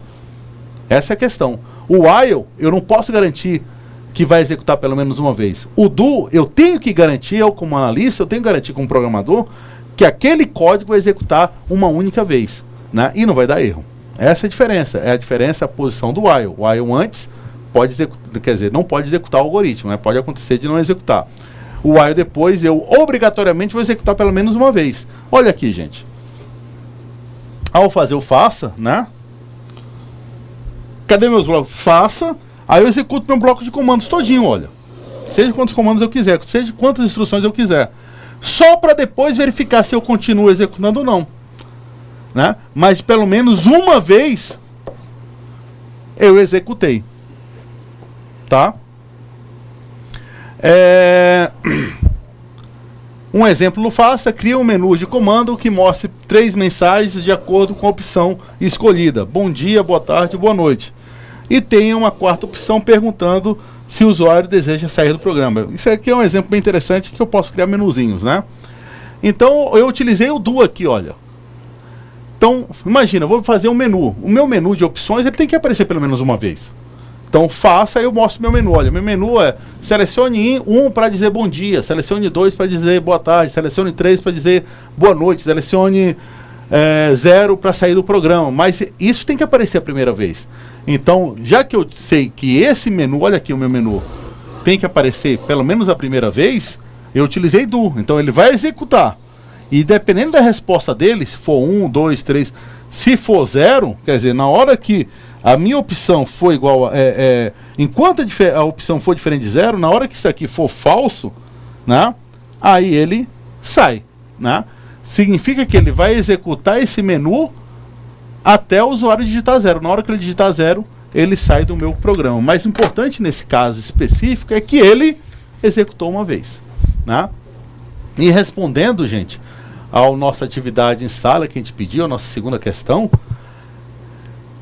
Essa é a questão. O while, eu não posso garantir que vai executar pelo menos uma vez. O do, eu tenho que garantir, eu como analista, eu tenho que garantir como programador, que aquele código vai executar uma única vez, né? E não vai dar erro. Essa é a diferença. É a diferença, a posição do while. O while antes pode executar, quer dizer, não pode executar o algoritmo, né? Pode acontecer de não executar. O while depois, eu obrigatoriamente vou executar pelo menos uma vez. Olha aqui, gente. Ao fazer o faça, né? Cadê meus blocos? Faça. Aí eu executo meu bloco de comandos todinho, olha. Seja quantos comandos eu quiser, seja quantas instruções eu quiser. Só para depois verificar se eu continuo executando ou não, né? Mas pelo menos uma vez eu executei. Tá? Um exemplo no faça, cria um menu de comando que mostre 3 mensagens de acordo com a opção escolhida. Bom dia, boa tarde, boa noite. E tem uma quarta opção perguntando se o usuário deseja sair do programa. Isso aqui é um exemplo bem interessante que eu posso criar menuzinhos, né? Então eu utilizei o do aqui, olha. Então, imagina, eu vou fazer um menu. O meu menu de opções ele tem que aparecer pelo menos uma vez. Então faça, aí eu mostro meu menu. Olha, meu menu é selecione 1 para dizer bom dia, selecione 2 para dizer boa tarde, selecione 3 para dizer boa noite, selecione 0 para sair do programa. Mas isso tem que aparecer a primeira vez. Então, já que eu sei que esse menu, olha aqui o meu menu, tem que aparecer pelo menos a primeira vez, eu utilizei do. Então ele vai executar. E dependendo da resposta dele, se for 1, 2, 3, se for 0, quer dizer, na hora que a minha opção for igual enquanto a opção for diferente de 0, na hora que isso aqui for falso, né, aí ele sai, né? Significa que ele vai executar esse menu até o usuário digitar 0. Na hora que ele digitar 0, ele sai do meu programa. O mais importante nesse caso específico é que ele executou uma vez, né? E respondendo, gente, à nossa atividade em sala que a gente pediu, a nossa segunda questão,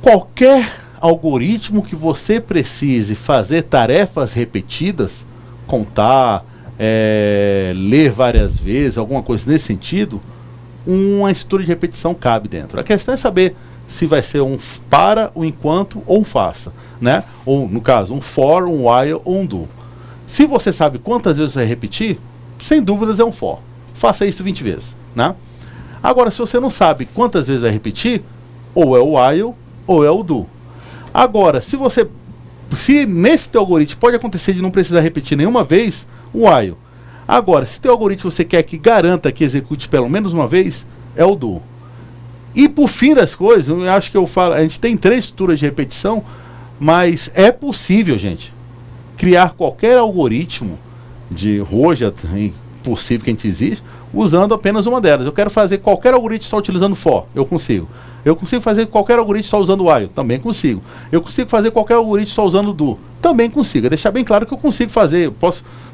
qualquer algoritmo que você precise fazer tarefas repetidas, contar, ler várias vezes, alguma coisa nesse sentido, uma estrutura de repetição cabe dentro. A questão é saber se vai ser um para, um enquanto ou um faça, né? Ou, no caso, um for, um while ou um do. Se você sabe quantas vezes vai repetir, sem dúvidas é um for. Faça isso 20 vezes, né? Agora, se você não sabe quantas vezes vai repetir, ou é o while ou é o do. Agora, se nesse teu algoritmo pode acontecer de não precisar repetir nenhuma vez, o while. Agora, se teu algoritmo você quer que garanta que execute pelo menos uma vez, é o do. E por fim das coisas, eu acho que a gente tem 3 estruturas de repetição, mas é possível, gente, criar qualquer algoritmo de hoje, possível que a gente existe, usando apenas uma delas. Eu quero fazer qualquer algoritmo só utilizando for, eu consigo. Eu consigo fazer qualquer algoritmo só usando while, também consigo. Eu consigo fazer qualquer algoritmo só usando do, também consigo. É deixar bem claro que eu consigo fazer,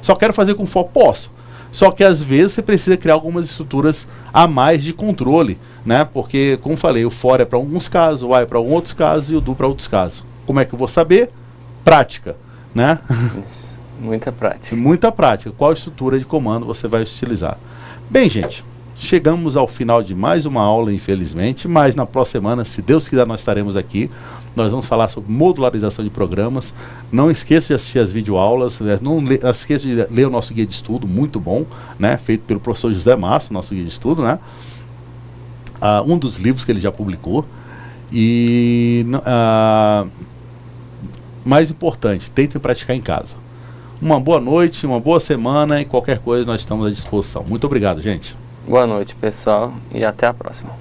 só quero fazer com for, posso. Só que às vezes você precisa criar algumas estruturas a mais de controle, né? Porque, como falei, o for é para alguns casos, o while é para outros casos e o do para outros casos. Como é que eu vou saber? Prática, né? Isso. Muita prática. Muita prática. Qual estrutura de comando você vai utilizar? Bem, gente, chegamos ao final de mais uma aula, infelizmente, mas na próxima semana, se Deus quiser, nós estaremos aqui. Nós vamos falar sobre modularização de programas. Não esqueça de assistir as videoaulas, não esqueça de ler o nosso guia de estudo, muito bom, né? Feito pelo professor José Márcio, nosso guia de estudo, né? Um dos livros que ele já publicou. E mais importante, tentem praticar em casa. Uma boa noite, uma boa semana e qualquer coisa nós estamos à disposição. Muito obrigado, gente. Boa noite, pessoal, e até a próxima.